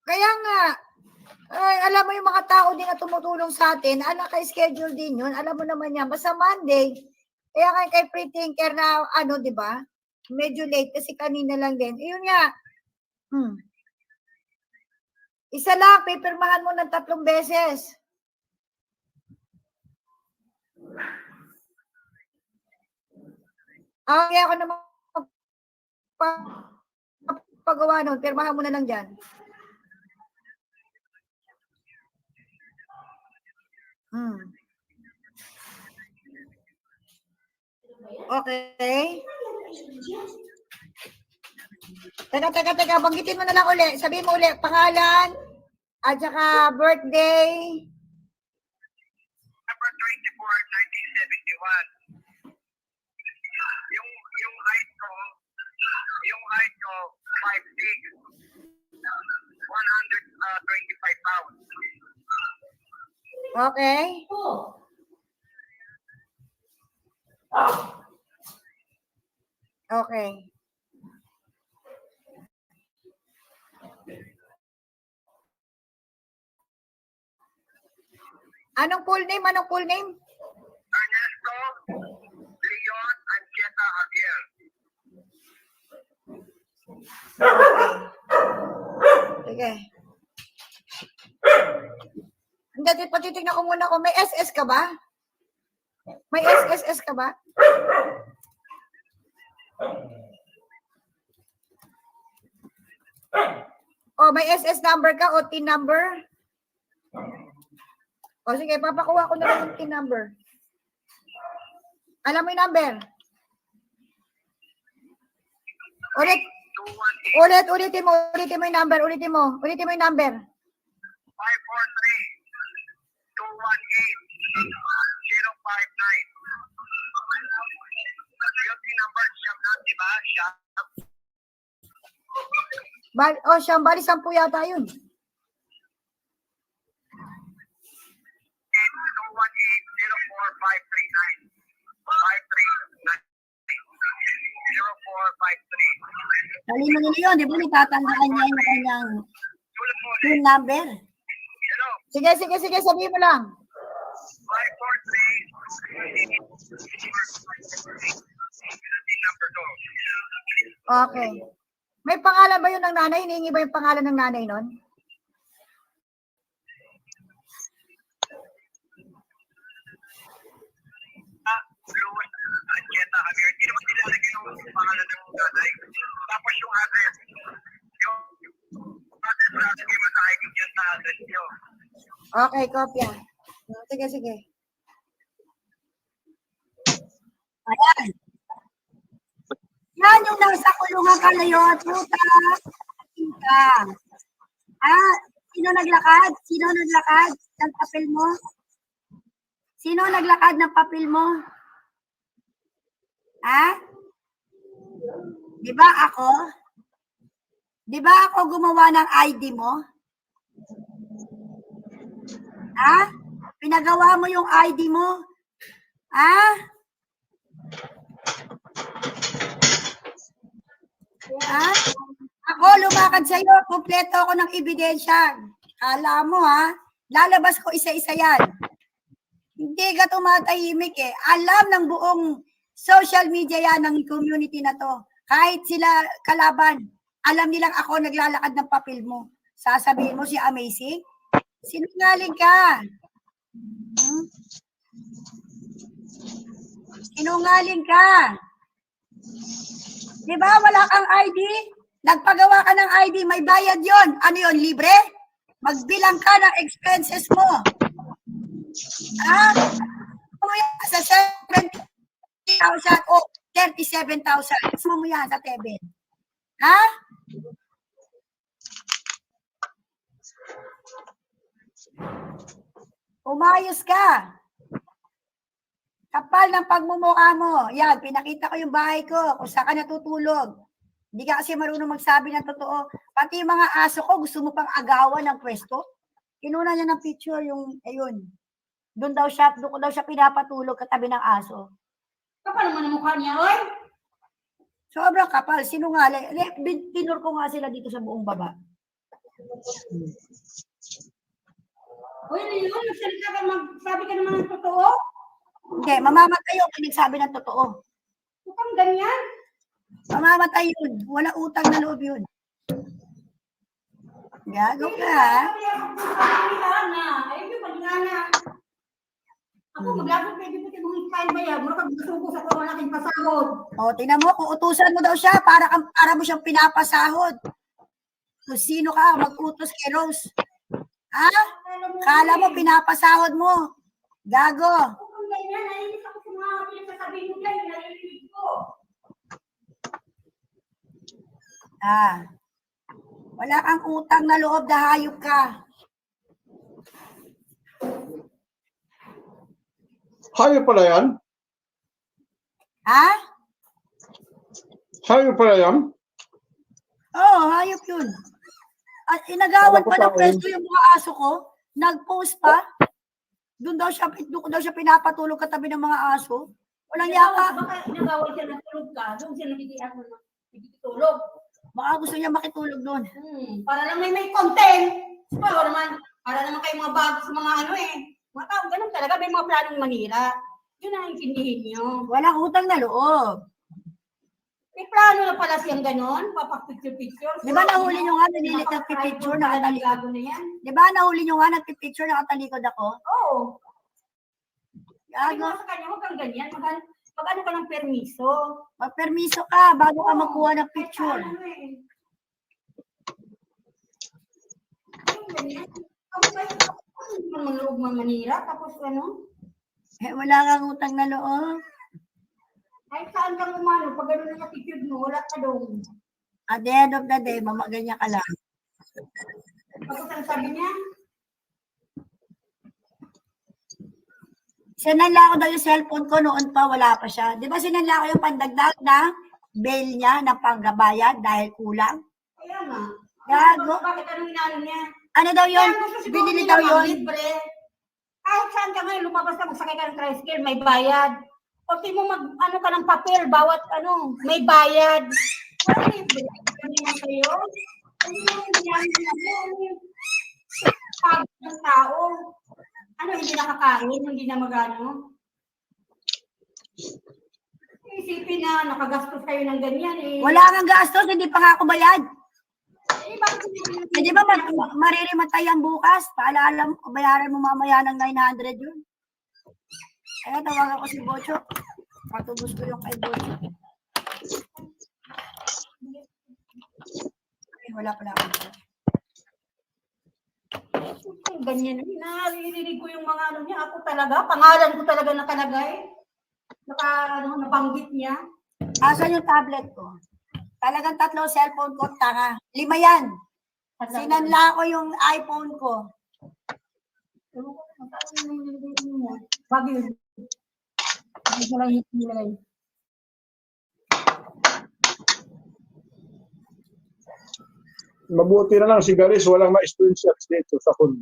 Kaya nga, alam mo yung mga tao din na tumutulong sa atin, naka-schedule din yun. Alam mo naman yan. Basta Monday, kaya kay Free Thinker na, di ba? Medyo late kasi kanina lang din. Yun nga. Isa lang, pipirmahan mo ng 3 beses. Kaya ako naman pagawa nun, pirmahan mo na lang dyan. Okay. Teka, banggitin mo na lang uli. Sabihin mo uli, pangalan, at saka birthday. September 24, 1971. Yung height ko 5'6", 125 pounds. Okay. Okay. Anong full name? Ernesto Leon Ancheta Javier. Sige. Hindi, patitignan ko muna kung may SS ka ba? May SSS ka ba? May SS number ka o TIN number? Sige, papakuha ko na lang yung TIN number. Alam mo yung number? Ulitin mo yung number. Ulitin mo yung number. 543-218-059. Yung number siyam na, di ba? Siyam. Siyam, bali 10 yata yun. 218-04539. 539-0453. Talino nila yun, di ba? Natatandaan niya yung kanyang TIN number. Hello? Sige, sabihin mo lang. 543. Okay. May pangalan ba yun ng nanay? Hinihingi ba yung pangalan ng nanay nun? Luis Ancheta Javier. Hindi naman nilalagay yung pangalan ng nanay. Tapos yung address. Yung address na lagay mo sa ID dyan sa address nyo. Okay, kopya. Sige. Ayan. Yan yung nasa kulungan ka ngayon, puta. Sino naglakad? Ng papel mo? Sino naglakad ng papel mo? Di ba ako gumawa ng ID mo? Pinagawa mo yung ID mo? Ako lumakad sa'yo, kumpleto ako ng ebidensya. Kala mo lalabas ko isa-isa yan. Hindi ka tumatahimik eh. Alam ng buong social media yan ng community na to. Kahit sila kalaban, alam nilang ako naglalakad ng papel mo. Sasabihin mo si Amazing? Sinungaling ka. Sinungaling ka. Diba wala kang ID? Nagpagawa ka ng ID, may bayad yon. Ano yon, libre? Magbilang ka ng expenses mo. Sa 70,000 o 37,000. Gusto mo yan sa Teben. Umayos ka. Kapal ng pagmumukha mo. Yan, pinakita ko yung bahay ko, kung saan ka natutulog. Hindi ka kasi marunong magsabi ng totoo. Pati yung mga aso ko, gusto mo pang agawan ng pwesto. Kinuna niya ng picture yung, ayun. doon ko daw siya pinapatulog katabi ng aso. Kapal naman ang mukha niya, oy. Sobrang kapal, sinungaling. Tinur ko nga sila dito sa buong baba. Uy, ano yun? Nagsalita ka, magsabi ka naman ng totoo. Hindi, mamamatay yun pag nagsabi ng totoo. Mukhang ganyan. Mamamatay yun. Wala utang na loob yun. Gago ka, ha? Ayun yung pagkana. Ako, maglapot kayo dito sa mga file ba yan? Mura kang gusto sa kung malaking pasahod. O, tingnan mo, kung utusan mo daw siya, para mo siyang pinapasahod. Kung sino ka, mag-utos kay Rose. Ha? Kala mo, pinapasahod mo. Gago. Mukhang ganyan. Nainis ako sa mga pinagsasabihin mo dyan. Narinig ko. Wala kang utang na loob na hayop ka. Hayop pala yan? Ha? Hayop pala yan? Oo, hayop yun. At inagawan Alam ko pa ng pa, pwesto yung mga aso ko. Nag-post pa. Doon ko daw siya pinapatulog katabi ng mga aso. Walang yaka. Baka nagawal siya ng tulog ka. Doon siya nagigiyat mo ng tulog. Baka gusto niya makitulog doon. Para lang may content. Para naman kayo mga bago sa mga ano eh. Mga tao, ganun talaga. May mga planong manira. Yun ang intindihin nyo. Walang utang na loob. May plano na pala siyang ganun. Papapicture-picture. Di ba nahuli nyo nga, nanilit ng pipicture, nakatalikod? na yan. Di ba nahuli nyo nga, nagpipicture, nakatalikod ako? Oo. Sabi Gago. ko sa kanya, huwag kang ganyan. Mag-ano ka ng permiso. Magpermiso ka bago ka magkuha ng picture. Ano eh. Ganyan. Ang loob manira, tapos ano? Wala kang utang na loob. Kahit saan kang umano, pag gano'n ang attitude mo, wala ka doon. At the end of the day, mamaganyan ka lang. Tapos ang sabi niya, Sinanla ko daw yung cellphone ko noon pa, wala pa siya. Di ba sinanla ko yung pandagdag na bail niya ng panggabayad dahil kulang? kaya nga. Gago. Bakit anong inano niya? Ano daw yun? Kaya gusto siguro Binili nila daw yun? libre. Kahit saan ka ngayon, lumabas ka, magsakay ka ng tricycle, may bayad. O di mo ano ka ng papel, bawat may bayad. Wala libre. Ano naman kayo? Ano yung pagod ng tao? Ano, hindi nakakain, hindi na magano? Isipin na, nakagastos kayo ng ganyan eh. Wala kang gastos, hindi pa nga ako bayad. Eh, bakit hindi Eh, di ba maririmatay ang bukas? Paalala mo, bayaran mo mamaya ng 900 yun. Kaya tawagan ko si Bocho. Patubos ko yung kay Bocho. Ay, wala pala ako. Ganyan, naririnig ko yung mga niya. Ako talaga, pangalan ko talaga nakalagay. Nabanggit niya. Asan yung tablet ko? Talagang 3 cellphone ko, tanga. 5 yan. Sinanla ko yung iPhone ko. Bago yun. Nilay. Mabuti na lang si Garis, walang ma-screenshots dito sa kun.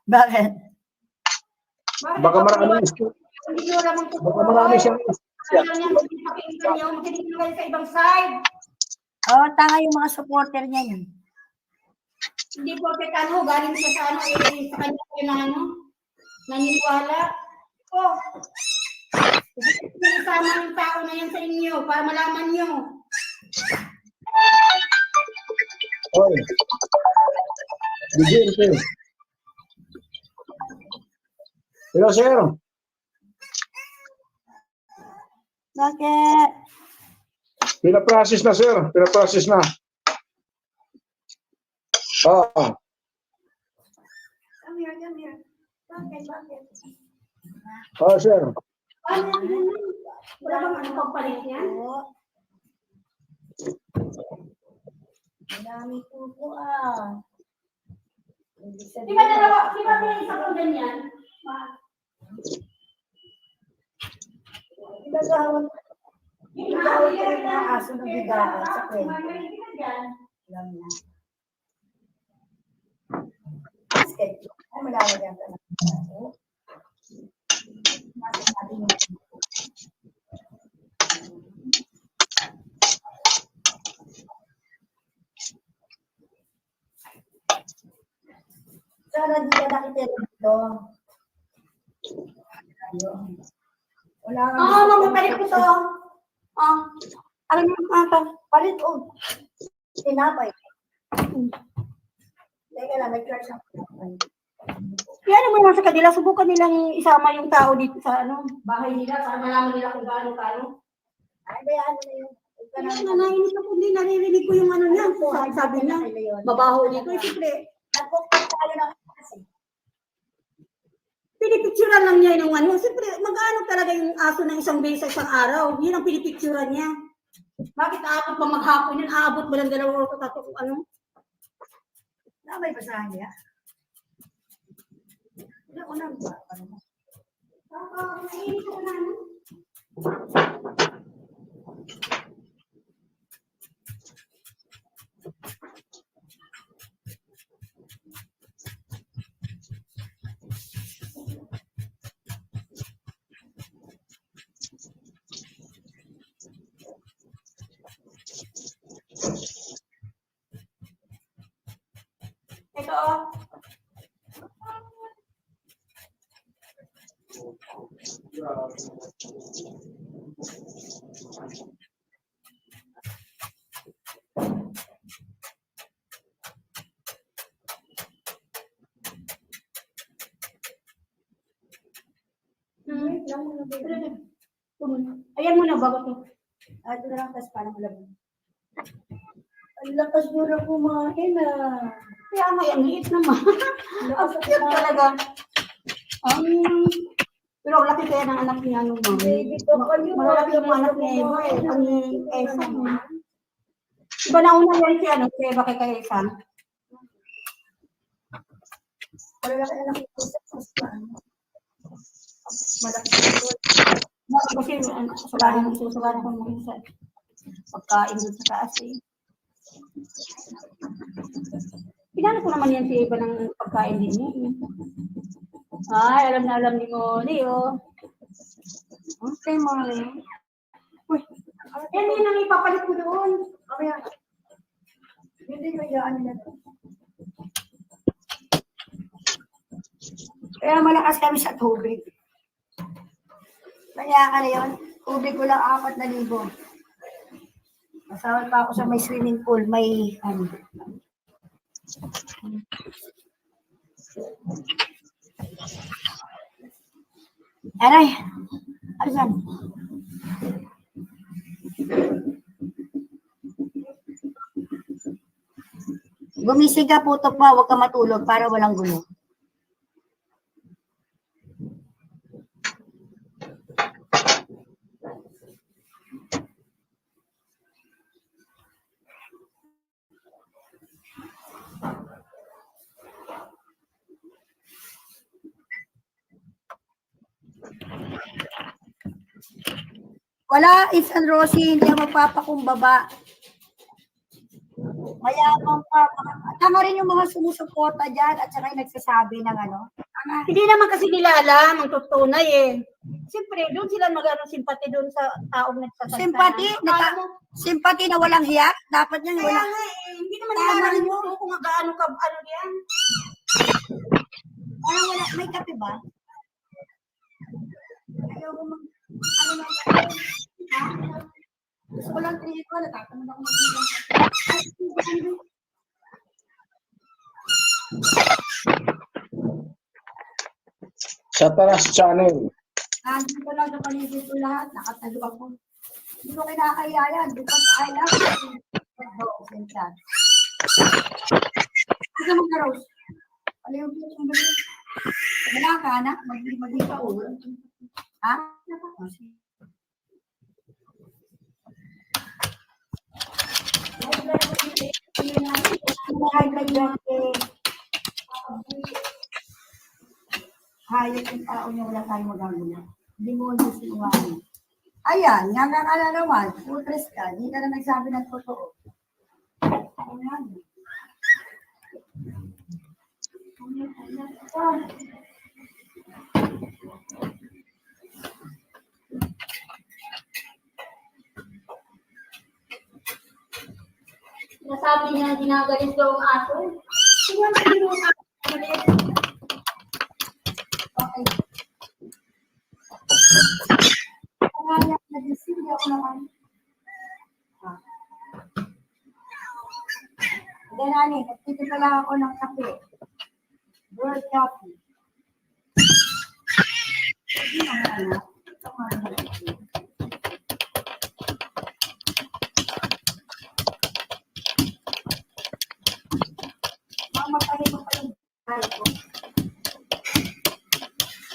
Bakit? Baka marami Hindi nyo alam ang totoo. baka marami siyang Ayaw niya makikipakinggan niyo. Makinig nyo kayo sa ibang side. Oo, tanga yung mga supporter niya yun. Hindi po galing siya sa sa kanya kayo na naniniwala. Isama yung tao na yan sa inyo para malaman nyo. Oy. Bigyan ko. Hello, sir. Bakit? Pinaprocess na, sir. Pinaprocess na. Come here. Bakit? Sir. Wala bang ano pagpalit yan? Oo. Madami po Di ba dalawa? Di ba may isa kong ganyan? Inagawan ko yung mga aso na bigawan sa kwento. Lang na. Schedule. Ay, malalagyan ka na. Sana di ka nakitira dito. Ayun. Wala nga. Mama, palit ko to. Alam mo ata. Palit o. Tinapay. Teka lang, may crush ako. Yan mo naman sa kanila, subukan nilang isama yung tao dito sa bahay nila para malaman nila kung gaano-gaano. Ay, bayaan mo na yun. Huwag ka Kaya na- nga nainis ako, hindi naririnig ko yung ano niya. Sabi niya, mabaho dito. Eh, siyempre, Nagpukpok tayo ng kasi. pinipicturan lang niya yung ano. Siyempre, mag-ano talaga yung aso ng isang beses sa isang araw. Yun ang pinipicturan niya. Bakit aabot pa maghapon yun? Aabot ba ng 2 oras o 3 ano? Na may basahan niya. Unang ba? Nainis ako na ano. Ito Ayan mo na bago to. Ito na lang, tapos parang alam mo. Ang lakas mo na kumain ah. Kaya nga yan, liit naman. Ang cute talaga. Pero ang laki kaya ng anak niya nung mga. Baby ko kayo. Malalaki yung anak ni Eva eh. Ang Esa. Iba na una yan si si Eva kay Esa. Wala ka na nakikita sa malaki. Kasi susugaran ko mo sa pagkain doon sa taas eh. Pinano ko naman yan si Eva ng pagkain din niya. Ay, alam na alam ni Molly, oh. Okay, Molly. Uy, yan yun ang ipapalit ko doon. Mamaya. Hindi ko yaan nila. Kaya malakas kami sa tubig. Kaya ka na yun, tubig ko lang 4,000. Masawal pa ako sa may swimming pool, may ano. Aray, ano yan? Gumising ka putok pa, huwag ka matulog para walang gulo. Wala, it's and Rosie, hindi ako magpapakumbaba. Mayabang pa. Tama rin yung mga sumusuporta dyan at saka yung nagsasabi ng ano. Tama. Hindi naman kasi nila alam ang tutunay eh. Siyempre, doon sila simpati doon sa taong nagsasalita. Simpati na walang hiya. Dapat yan Kaya wala. nga eh, hindi naman Tama nila alam rin yung kung gaano ka, ano yan. Wala. May kape ba? Ayaw ko mag... Ano lang ha? Gusto ko lang tingin ko. Natatamad ako mag-ibang kape. Sa Taras Channel. Dito lang sa paligid ko lahat. Nakatago ako. Hindi ko kinakaya yan. Because I love dogs and cats. Sige mo ka, Rose. Ano yung yung balik? Wala ka, anak. Mag-ibig ka ulo. Ha? Oh, sige. High blood pressure. Hayop yung tao niya, wala tayong magagawa. Hindi mo yung sinungaling. Ayan, nga ka na naman, putres ka, hindi ka na nagsabi ng totoo. Ayan. Nasabi niya ginagalis daw ang aso. Tingnan mo yung aso. sinungaling. Nagtitira lang ako ng kape. World coffee. Hindi naman anak. Ito nga naman. Mamatay mo pa yung bahay ko.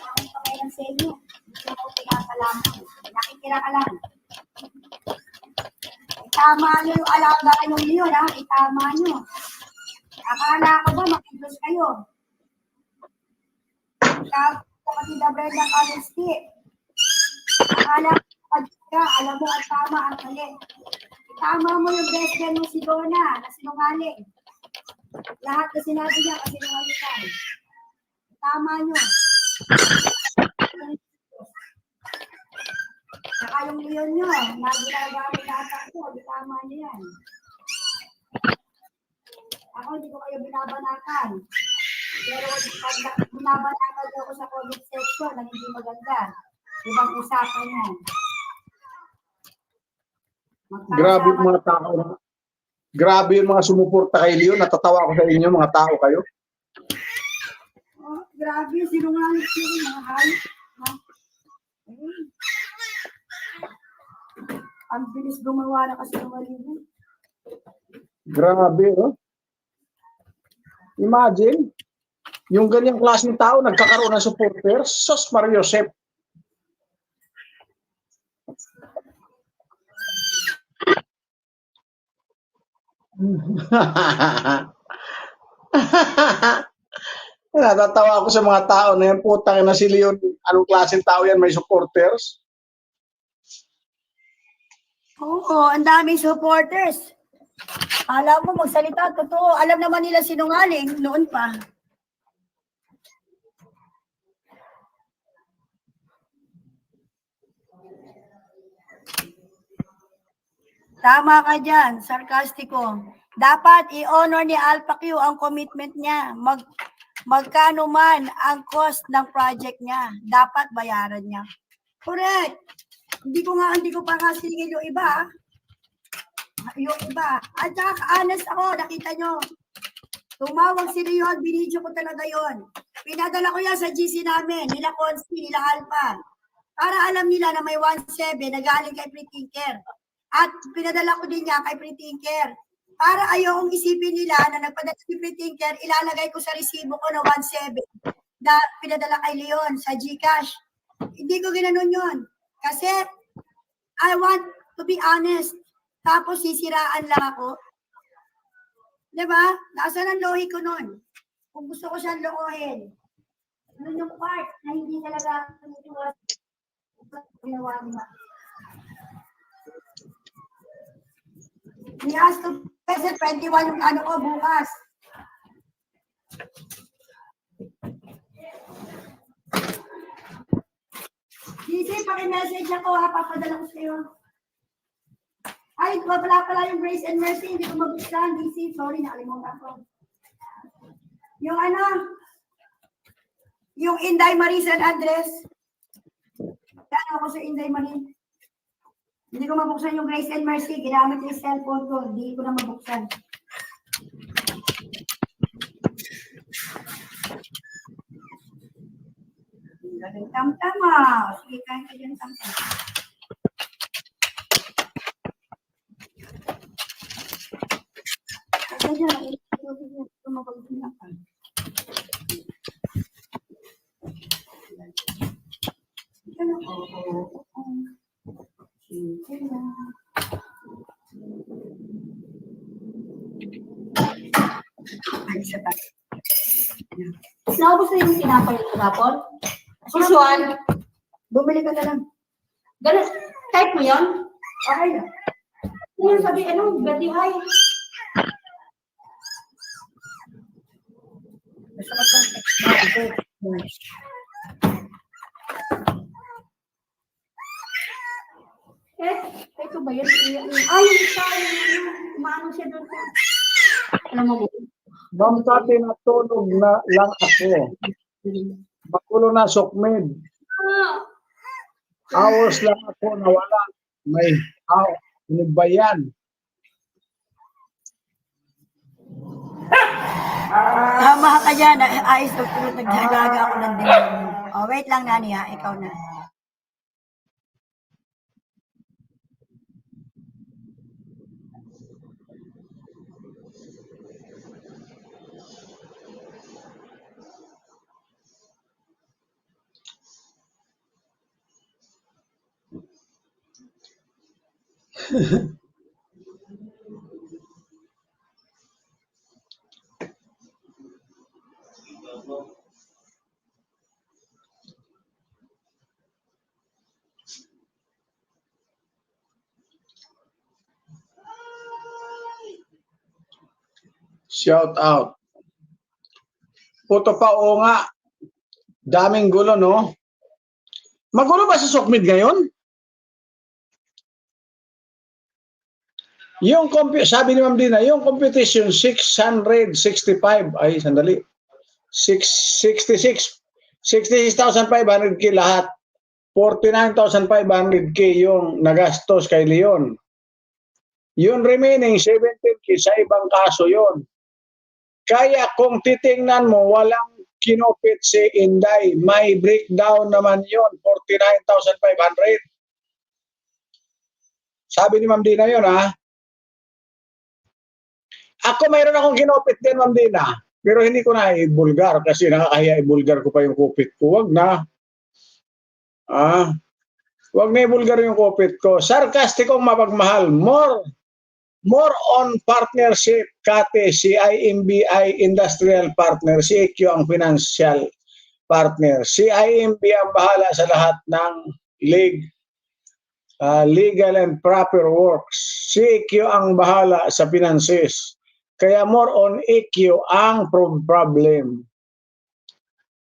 Bakit pa kayo ng selyo? Hindi ako pinapalaman. Nakikira ka lang. Itama nyo yung alaga kayong yun, ha? Itama nyo. Akala ko ba makiklos kayo? Kapatid na Brenda Kalusti. Akala ko ka, alam mo ang tama ang mali. Itama mo yung best friend mo si Donna na sinungaling. Lahat na sinabi niya kasi sinungaling. Itama nyo. Saka yung leon nyo, naginagamit na atak ko, itama nyo yan. Ako hindi ko kayo binabanatan. Pero pag binabanatan nyo ako sa comment section na hindi maganda, ibang usapan yan. Grabe yung mga tao. Grabe yung mga sumuporta kay Leon. Natatawa ako sa inyo, mga tao kayo. Oh, grabe, sinungaling sila, mga hayop. Ha? Ang bilis gumawa na kasi ng malibu. Grabe, oh. Imagine, yung ganyang klaseng tao nagkakaroon ng supporters. Sos Mario Josep. Natatawa ako sa mga tao na yan. Putang na si Leon. Anong klaseng tao yan? May supporters? Oo, ang daming supporters. Alam mo, magsalita, totoo. Alam naman nila sinungaling noon pa. Tama ka dyan, sarkastiko. Dapat i-honor ni Alpha Q ang commitment niya. Magkano man ang cost ng project niya, dapat bayaran niya. Correct. Hindi ko pa nga sinigil yung iba. Yung iba. At saka honest ako, nakita nyo. Tumawag si Leon, binidyo ko talaga yon. Pinadala ko yan sa GC namin, nila Consti, nila Alpha. Para alam nila na may 1.7 na galing kay Pre-Tinker. At pinadala ko din niya kay Pre-Tinker. Para ayokong isipin nila na nagpadala si Pre-Tinker, ilalagay ko sa resibo ko na 1.7 na pinadala kay Leon sa GCash. Hindi ko ginanon yun. Kasi I want to be honest. Tapos sisiraan lang ako. Diba? Nasaan ang lohi ko nun? Kung gusto ko siyang lokohin. Yun yung part na hindi talaga tutuwa ginawa niya. He has to present 21 yung ano ko bukas. DC, paki-message ako ha, papadala ko sa'yo. Ay, pala yung Grace and Mercy, hindi ko mabuksan, DC, sorry, nakalimutan ko. Yung ano, yung Inday Marie San Andres. Yan ako sa Inday Marie. Hindi ko mabuksan yung Grace and Mercy. Ginamit yung cellphone ko. Hindi ko na mabuksan. Galing tam-tama. Sige, kain ka dyan tam-tama. Kasi dyan, tumabag-tumabag ka. Yan ako. Ay, isa pa. Naubos na yung tinapay ko kapon? Usual. Bumili ka na lang. Ganun. Type mo yun? Okay na. Ano sabi, gati hay. Basta ka pa. Ito ba yun? Ay, isa. Maano siya doon. Alam mo ba? Ma'am, sabi natulog na lang ako. Magulo na sokmed. Hours lang ako nawala. May ano ba yan? Tama ka dyan. Ayos na tulog. Nagdalaga ako ng demonyo. Oh, wait lang, Nani, ha? Ikaw na. Shout out. Puto pa, oo nga. Daming gulo, no? Magulo ba sa Sokmid ngayon? Sabi ni Ma'am Dina, yung competition 665, ay sandali. 66,500 lahat. 49,500 yung nagastos kay Leon. Yung remaining 17 sa ibang kaso yon. Kaya kung titingnan mo, walang kinupit si Inday. May breakdown naman yon, 49,500. Sabi ni Ma'am Dina yun, ha? Ako mayroon akong kinupit din, Ma'am Dina. Pero hindi ko na i-bulgar kasi nakakahiya i-bulgar ko pa yung kupit ko. Wag na. Wag na i-bulgar yung kupit ko. Sarkastikong mapagmahal. More on partnership, Kate, si IMBI Industrial Partner, si EQ ang financial partner. Si IMB ang bahala sa lahat ng legal and proper works. Si EQ ang bahala sa finances. Kaya more on EQ ang problem.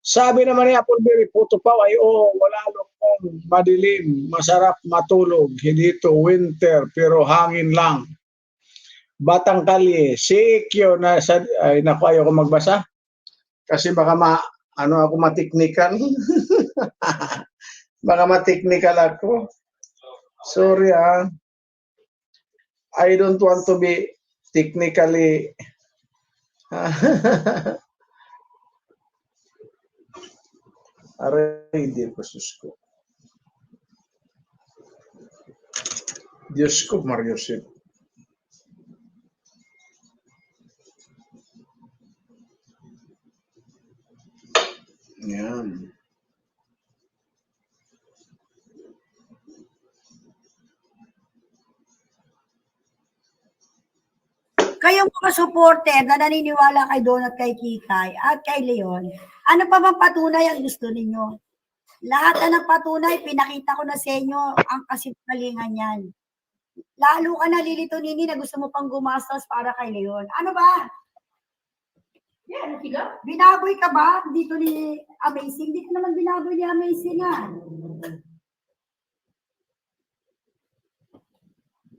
Sabi naman ni Appleberry, puto pa ay oo, wala kong madilim, masarap matulog, hindi ito winter, pero hangin lang. Batang Kalye, si EQ na ay naku, ayoko magbasa kasi baka ako matiknikan. Baka matiknikal ako. Sorry, I don't want to be technically aray, di ko, Diyos ko. Diyos ko, Mariosip. Yan. Kayong mga supporter na naniniwala kay Don at kay Kikay at kay Leon, ano pa bang patunay ang gusto ninyo? Lahat na ng patunay, pinakita ko na sa inyo ang kasinungalingan yan. Lalo ka nalilito, Nini, na gusto mo pang gumastos para kay Leon. Ano ba? Yan, sila. Binaboy ka ba dito ni Amazing? Hindi ka naman binaboy ni Amazing,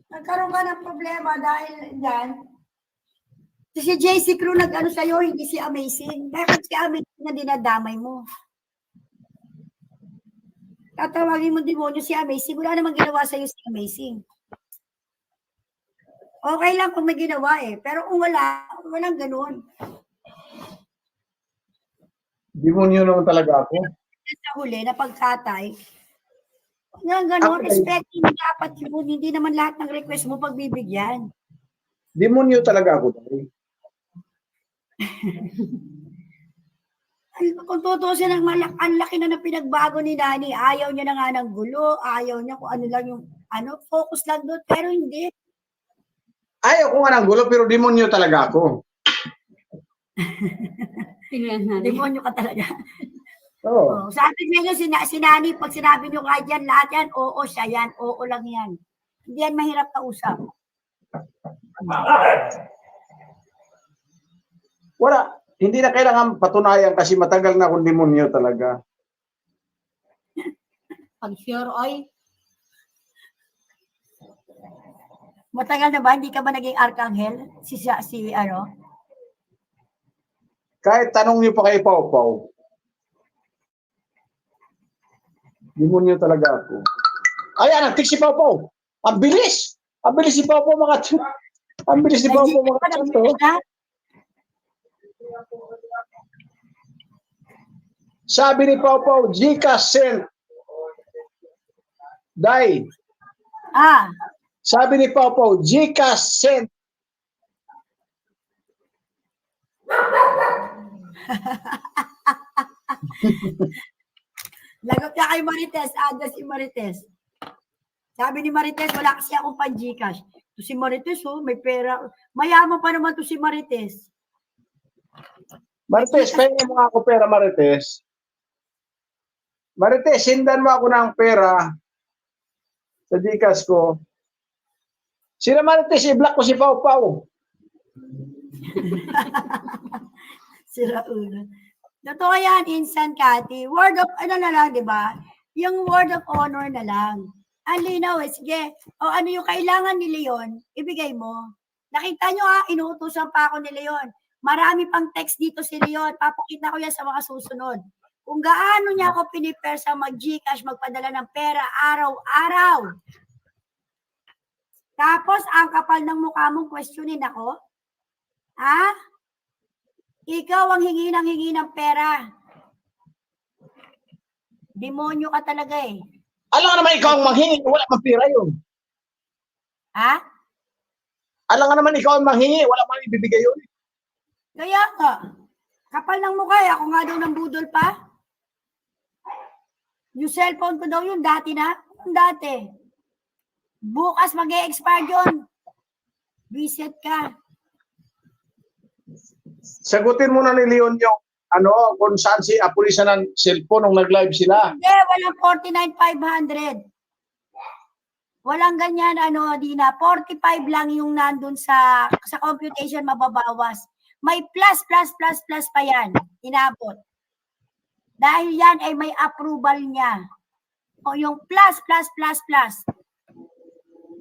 Nagkaroon ka ng problema dahil dyan. Si JC Crew nag-ano sa'yo, hindi si Amazing. Bakit si Amazing na dinadamay mo? Tatawagin mo demonyo si Amazing. Wala namang ginawa sa'yo si Amazing. Okay lang kung may ginawa Pero kung walang ganun. Demonyo naman talaga ako. Sa huli, na pagkatay, walang ganun. Respecting dapat yun. Hindi naman lahat ng request mo pagbibigyan. Demonyo talaga ako. Kung tutusin ang laki na pinagbago ni Nani, ayaw niya na nga ng gulo, ayaw niya kung ano lang yung, focus lang doon, pero hindi. Ayaw ko nga ng gulo, pero demonyo talaga ako. Demonyo ka talaga. Oo. Sabi niya si Nani, pag sinabi niyo kahit yan, lahat yan, oo siya yan, oo lang yan. Hindi yan mahirap kausap. Wala. Hindi na kailangan patunayan kasi matagal na akong demonyo talaga. Pag sure, oy. Matagal na ba? Hindi ka ba naging arkanghel? Kahit tanong niyo pa kay Pau Pau. Demonyo talaga ako. Ayan, nagtik si Pau Pau. Ang bilis! Ang bilis si Pau Pau mga Ang bilis si Pau Pau mga Sabi ni Pau Pau, Gcash sent. Day, Ah, sabi ni Pau Pau, Gcash sent. lagot ka kay Marites, ada si Marites. Sabi ni Marites, wala kasi akong pan-Gcash. To si Marites, oh, may pera. Mayaman pa naman to si Marites. Marites, pahingin mo ako pera, Marites. Marites, sindan mo ako ng pera sa Gcash ko. Sila Marites, i-block ko si Pau Pau. Sira ulo. Totoo yan, instant Cathy. Word of, ano na lang, di ba? Yung word of honor na lang. Ang linaw eh, sige. O ano yung kailangan ni Leon, ibigay mo. Nakita nyo ha, inuutusan pa ako ni Leon. Marami pang text dito si Leon. Papakita ko yan sa mga susunod. Kung gaano niya ako piniper sa mag-Gcash, magpadala ng pera, araw-araw. Tapos, ang kapal ng mukha mong questionin ako. Ha? Ikaw ang hingi ng pera. Demonyo ka talaga eh. Alam nga naman ikaw ang manghingi, wala mang pera yun. Ha? Alam nga naman ikaw ang manghingi, wala mang ibibigay yun. Kaya nga. Kapal ng mukha eh. Ako nga daw ng budol pa. Yung cellphone ko daw yun, dati na. Dati. Bukas mag-e-expire yun. Visit ka. Sagutin mo na ni Leon yung kung saan si apulisan ng cellphone nung nag-live sila. Hindi, walang 49,500. Walang ganyan, Dina. 45 lang yung nandun sa computation mababawas. May plus pa yan. Inabot. Dahil yan ay may approval niya. O yung plus.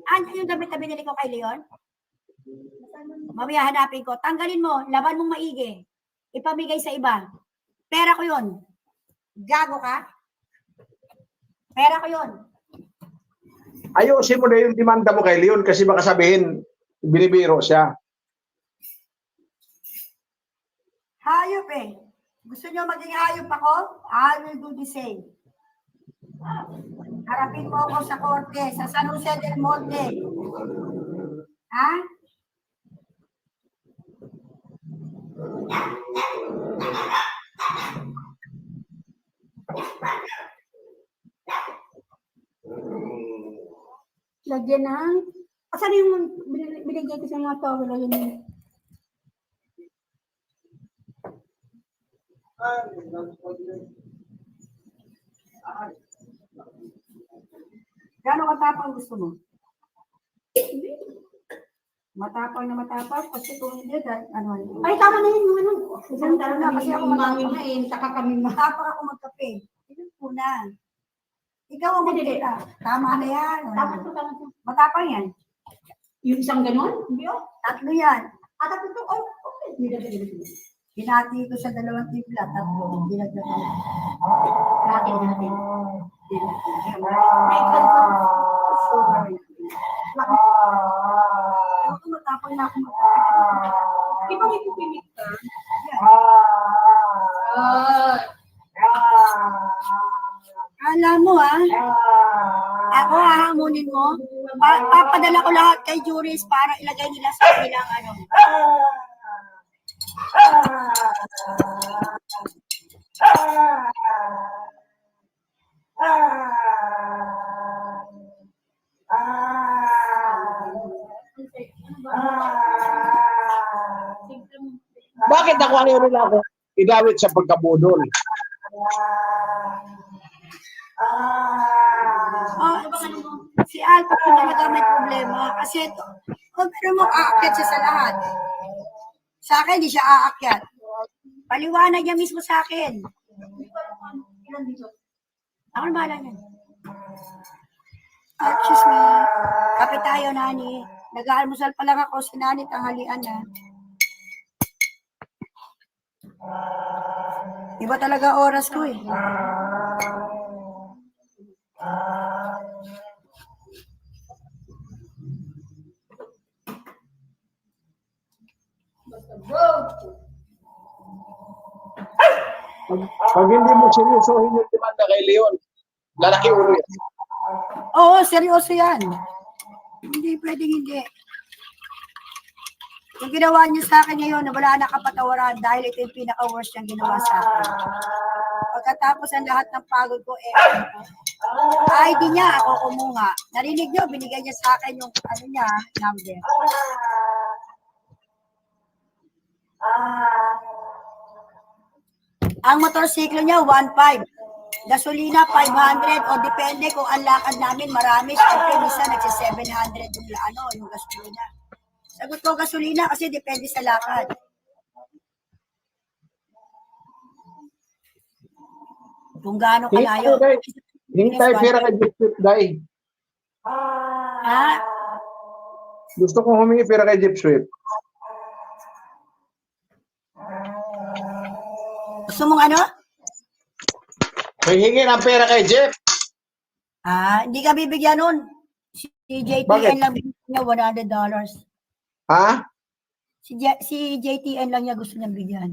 Ano yung damit na binili ko kay Leon? Mamaya hanapin ko. Tanggalin mo. Laban mong maigi. Ipamigay sa iba. Pera ko yun. Gago ka? Pera ko yun. Ayusin mo na yung demanda mo kay Leon kasi baka sabihin, binibiro siya. Hayop eh. Gusto nyo maging hayop ako? I will do the same. Harapin mo ako sa korte, sa San Jose del Monte. Ha? Lagyan ng... Asan yung binigay ko sa mga towel? Lagyan yun. Gano'ng katapang gusto mo? Matapang na matapang kasi kung hindi, Ay, tama na yun. Yung ano. Isang talo na kasi ako mami matapang. na eh. Saka kami Matapang ako magkape. Tignan mo na. Ikaw ang magkita. Tama na yan. Tapos ko tama. Matapang yan. Yung isang ganon? Hindi oh. Tatlo yan. At tapos ito, oh, okay. Hindi. Hinati ko sa 2 timpla. Tatlo. Dinagdag ko. Natin. Ako matapang na ako magkape. Di ba may pipimit ka? Yan. Ah. Alam mo ako hahamunin mo. Papadala ko lahat kay juries para ilagay nila sa kanilang Bakit ako nila ako idawit sa pagkabudol? Si Alpa po talaga may problema kasi pero mo aakyat siya sa lahat. Sa akin, di siya aakyat. Paliwanag niya mismo sa akin. Ako na bahala niyan. Excuse me. Kape tayo, Nani. Nag-aalmusal pa lang ako. Si Nani, tanghalian na. Iba talaga oras ko eh. Pag hindi mo seryosohin yung demanda kay Leon, lalaki ulo yan. Oo, seryoso yan. Hindi pwedeng hindi. Yung ginawa niyo sa akin ngayon na wala na kapatawaran dahil ito yung pinaka-worst niyang ginawa sa akin. Pagkatapos ang lahat ng pagod ko, ID niya, ako kumuha. Narinig niyo, binigay niya sa akin yung ano niya, number. Ang motorsiklo niya, 1.5. Gasolina, 500. O depende kung ang lakad namin, marami. Siyempre, minsan nagsi-700 yung gasolina. Sagot ko gasolina kasi depende sa lakad. Kung gaano kalayo. Hindi tayo pera kay Jeep Swift, Day. Ha? Gusto kong humingi pera kay Jeep Swift. Gusto mong ano? May hingi ng pera kay Jeff. Hindi ka bibigyan nun. Si JTN Bakit? lang bigyan niya $100. Ha? Si JTN lang niya gusto niyang bigyan.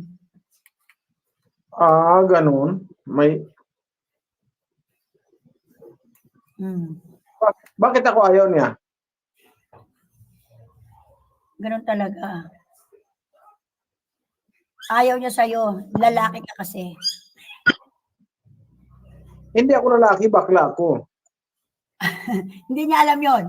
Ganun. May... Bakit ako ayaw niya? Ganun talaga. Ayaw niya sa'yo. Lalaki ka kasi. Hindi ako lalaki, bakla ako. Hindi niya alam yon.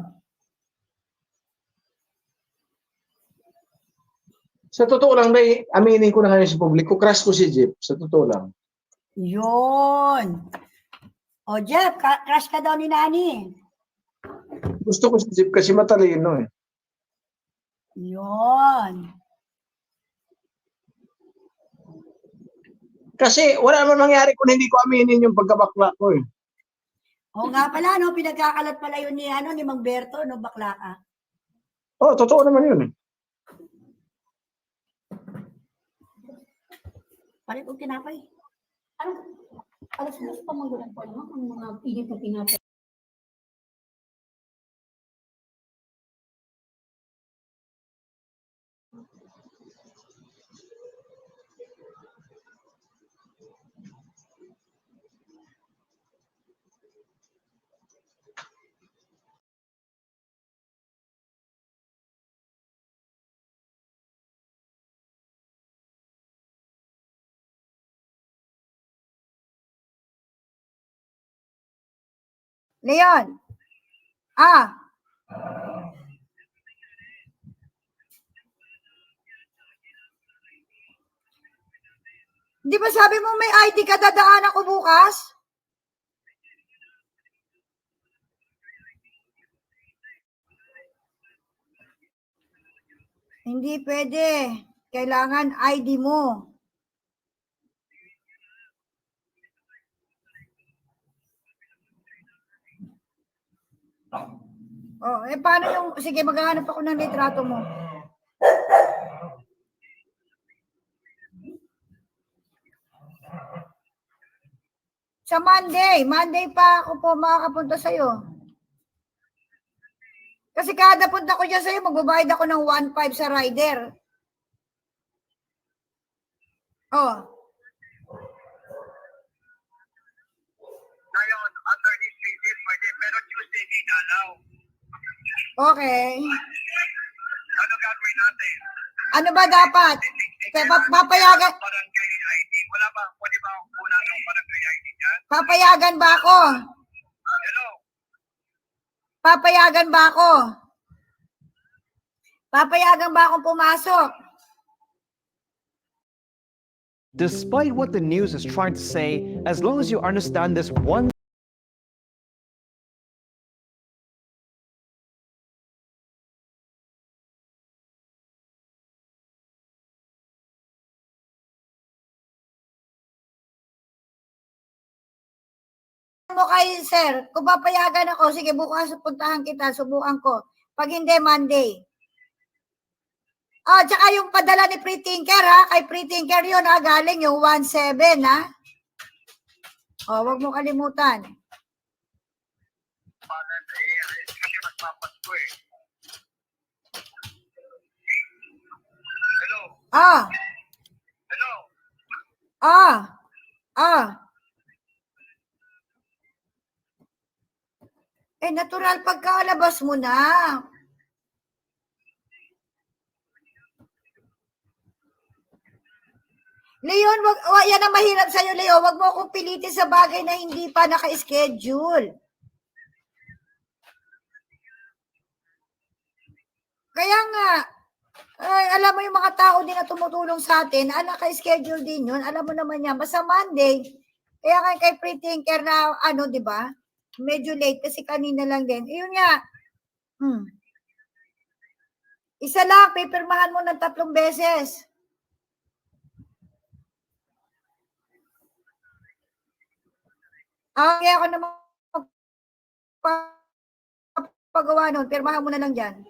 Sa totoo lang, Day, aminin ko na ngayon sa publiko, crush ko si Jeep. Sa totoo lang. Yun. O Jeff, crush ka daw ni Nani. Gusto ko si Jeep kasi matalino eh. Yun. Kasi wala naman mangyari kung hindi ko aminin yung pagkabakla ko eh. O nga pala, no, pinagkakalat pala yun ni Mang Berto, no, bakla ka. Totoo naman yun eh. Pare kong tinapay. Alas pa magulang po naman ang mga init na tinapay. Leon. Di ba sabi mo may ID ka, dadaan ako bukas? Hindi pwede. Kailangan ID mo. Paano yung, sige, maghahanap ako ng litrato mo. Sa Monday pa ako po makakapunta sa'yo. Kasi kada punta ko dyan sa'yo, magbabayad ako ng 1.5 sa rider. Ngayon, under this season, pwede, pero Tuesday di dalaw. Okay. Ano gagawin natin? Ano ba dapat? Papayagan, Barangay ID. Wala ba? Pwede ba una ng barangay ID dyan? papayagan ba ako? Hello? Papayagan ba ako? Papayagan ba akong pumasok? Despite what the news is trying to say, as long as you understand this one Mo kay sir, kung papayagan ako, sige bukas puntahan kita, subukan ko. Pag hindi, Monday. Tsaka yung padala ni Pre-Tinker ha, kay Pre-Tinker yun ha, galing yung 1.7 ha. Wag mo kalimutan. Kasi magpapasko eh. Hello? Ah, Hello? ah, Ah. Natural pagkalabas mo na. Leon, yan ang mahirap sa'yo, Leo. Wag mo akong pilitin sa bagay na hindi pa naka-schedule. Kaya nga, alam mo yung mga tao din na tumutulong sa atin, naka-schedule din yun. Alam mo naman yan. Basta Monday, kaya nga kay Pre-Tinker na, di ba? Medyo late kasi kanina lang din. Yun nga. Isa lang, pipirmahan mo ng 3 beses. Okay, ako naman pagawa nun. Pirmahan mo na lang dyan.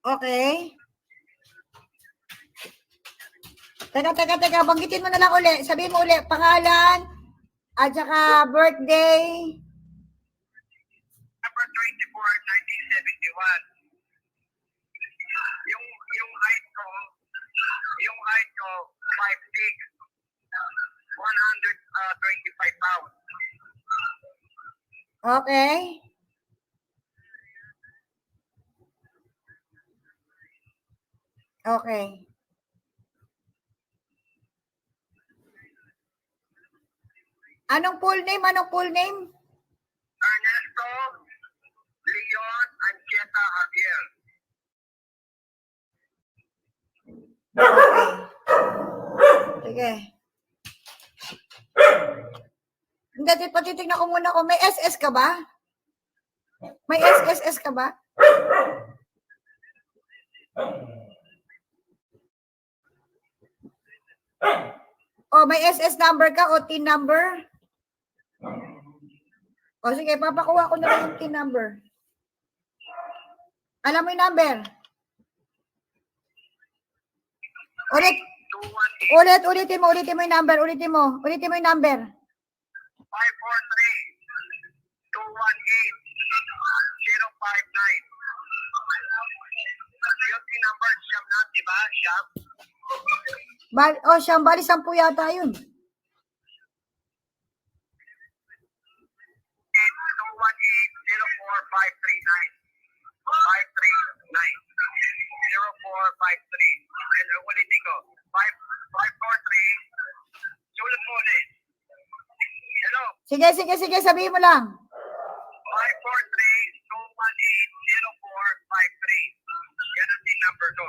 Okay. Teka. Banggitin mo na lang uli. Sabihin mo uli, pangalan, at saka birthday. November 24, 1971. Yung height ko 5'6", 125 pounds. Okay. Okay. Anong full name? Ernesto Leon Ancheta Javier. Sige. Hindi, patitignan ko muna kung may SS ka ba? May SSS ka ba? May SS number ka o TIN number? Sige, papakuha ko na lang yung TIN number. Alam mo yung number? Ulitin mo yung number. Ulitin mo yung number. 543-218-059. Yung number, Siyam na, di ba? Siyam. Siyam, bali 10 yata yun. 543-0453. And ulitin ko. 543. Sulat mo ulit. Hello? Sige, sabihin mo lang. 543-218-0453. Yan ang din number ko.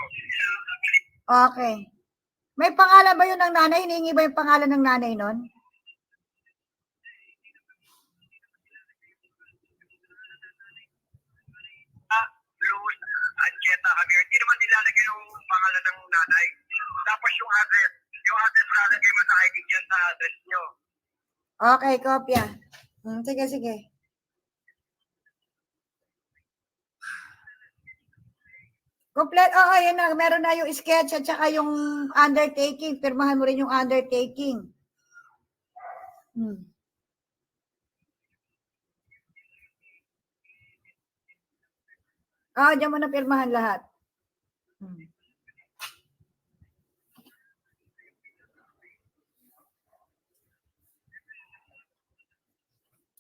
Okay. May pangalan ba yun ng nanay? Hinihingi ba yung pangalan ng nanay nun? Luz Ancheta Javier. Hindi naman nilalagay yung pangalan ng nanay. Tapos yung address lalagay mo sa ID dyan sa address nyo. Okay, kopya. Sige. Complete, yan na. Meron na yung sketch at saka yung undertaking. Pirmahan mo rin yung undertaking. Diyan mo na pirmahan lahat.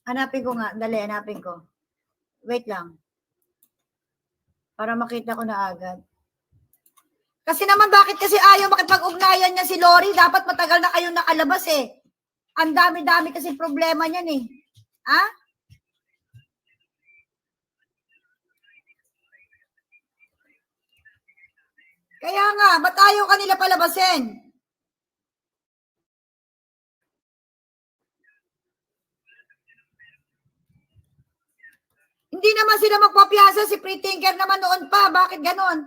Hanapin ko nga. Dali, hanapin ko. Wait lang. Para makita ko na agad. Kasi naman, bakit kasi ayaw makipag-ugnayan niya si Lori? Dapat matagal na kayong nakalabas eh. Ang dami-dami kasi problema niyan eh. Ha? Kaya nga, ba't ayaw kanila palabasin? Hindi naman sila magpapiyasa, si Pre-Tinker naman noon pa. Bakit ganon?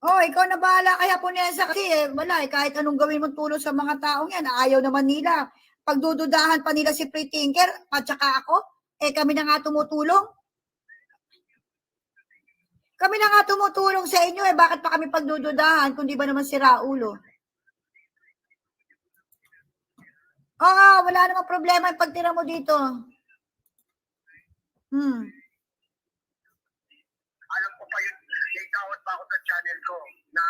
Ikaw na bahala kaya Ponesa kasi wala kahit anong gawin mong tulong sa mga taong yan, ayaw naman nila. Pagdududahan pa nila si Pre-Tinker at saka ako, kami na nga tumutulong. Kami na nga tumutulong sa inyo bakit pa kami pagdududahan kung di ba naman sira ulo? Oo, wala namang problema yung pagtira mo dito. Alam ko pa yun, may tawad pa ako sa channel ko na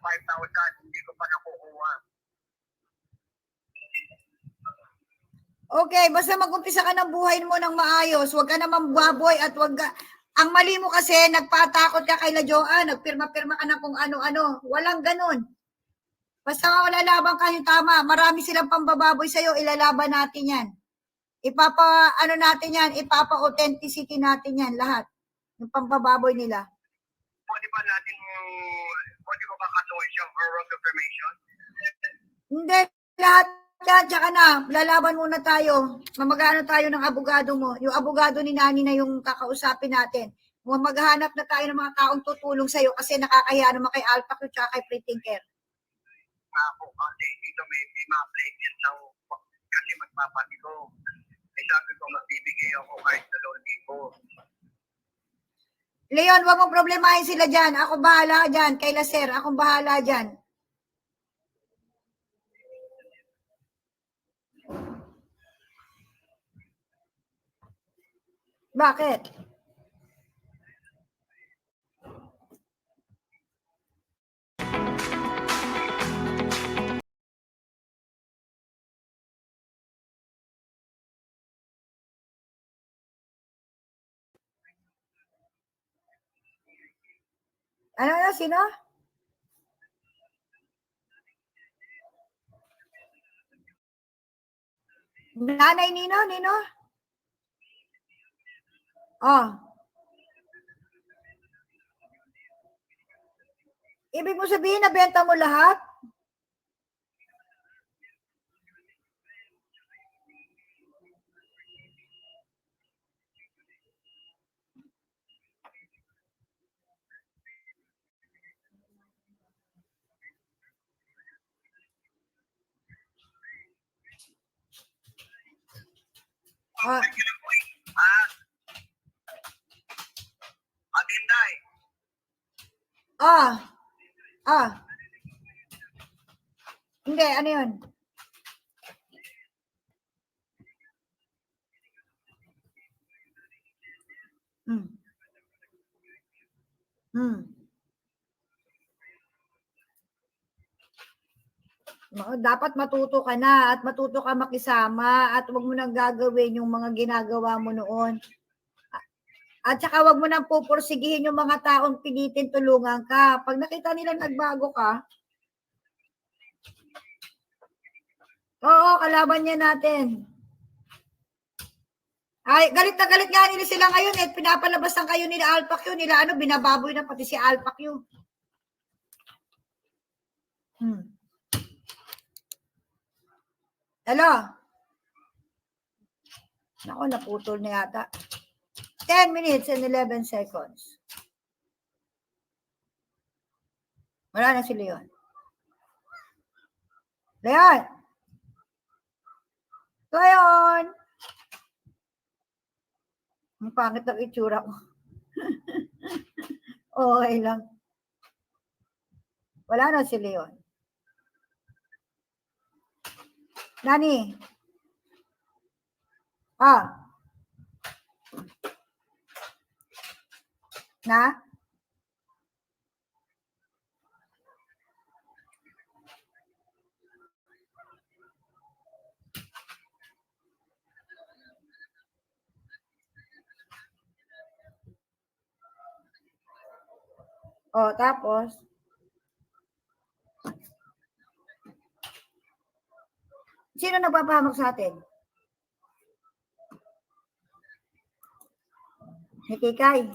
5,000, hindi ko pa nakukuha. Okay, basta mag-umpisa ka ng buhay mo ng maayos. Huwag ka naman baboy at huwag ka... Ang mali mo kasi, nagpatakot ka kay La Joanne, nagpirma-pirma ka na kung ano-ano. Walang ganun. Basta wala laban ka yung tama. Marami silang pambababoy sa'yo, ilalaban natin yan. Natin yan, ipapa-authenticity natin yan, lahat. Yung pambababoy nila. Pwede ba katuloy siyang wrong information? Hindi, lahat yan, tsaka na, lalaban muna tayo. Mamagano tayo ng abogado mo. Yung abogado ni Nani na yung kakausapin natin. Maghanap na tayo ng mga taong tutulong sa'yo kasi nakakahiya naman kay Alpha Q tsaka kay Pretty Care. Ako, kasi dito may ma-play din lang kasi magpapatigo. Ay sabi ko, magbibigay ako kahit sa libo. Leon, wag mong problemahin sila dyan. Ako bahala dyan. Kay Laser, akong bahala dyan. Bakit? Ano, sino? Nanay Nino? Oh. Ibig mo sabihin, nabenta mo lahat? Ah, Atinday. Hindi, ano yun? Dapat matuto ka na at matuto ka makisama at wag mo nang gagawin yung mga ginagawa mo noon. At saka wag mo nang pupursigihin yung mga taong pilitin tulungan ka. Pag nakita nila nagbago ka, oo, kalaban niya natin. Ay, galit na galit nga nila sila ngayon eh. Pinapalabasan kayo nila Alpha Q. Nila binababoy na pati si Alpha Q. Hello? Naku, naputol na yata. 10 minutes and 11 seconds. Wala na si Leon. Leon! Leon! Ang pangit ng itsura ko. Okay lang. Wala na si Leon. Nani? Na? Tapos? Sino nagpapahamak sa atin? Ni Kikay.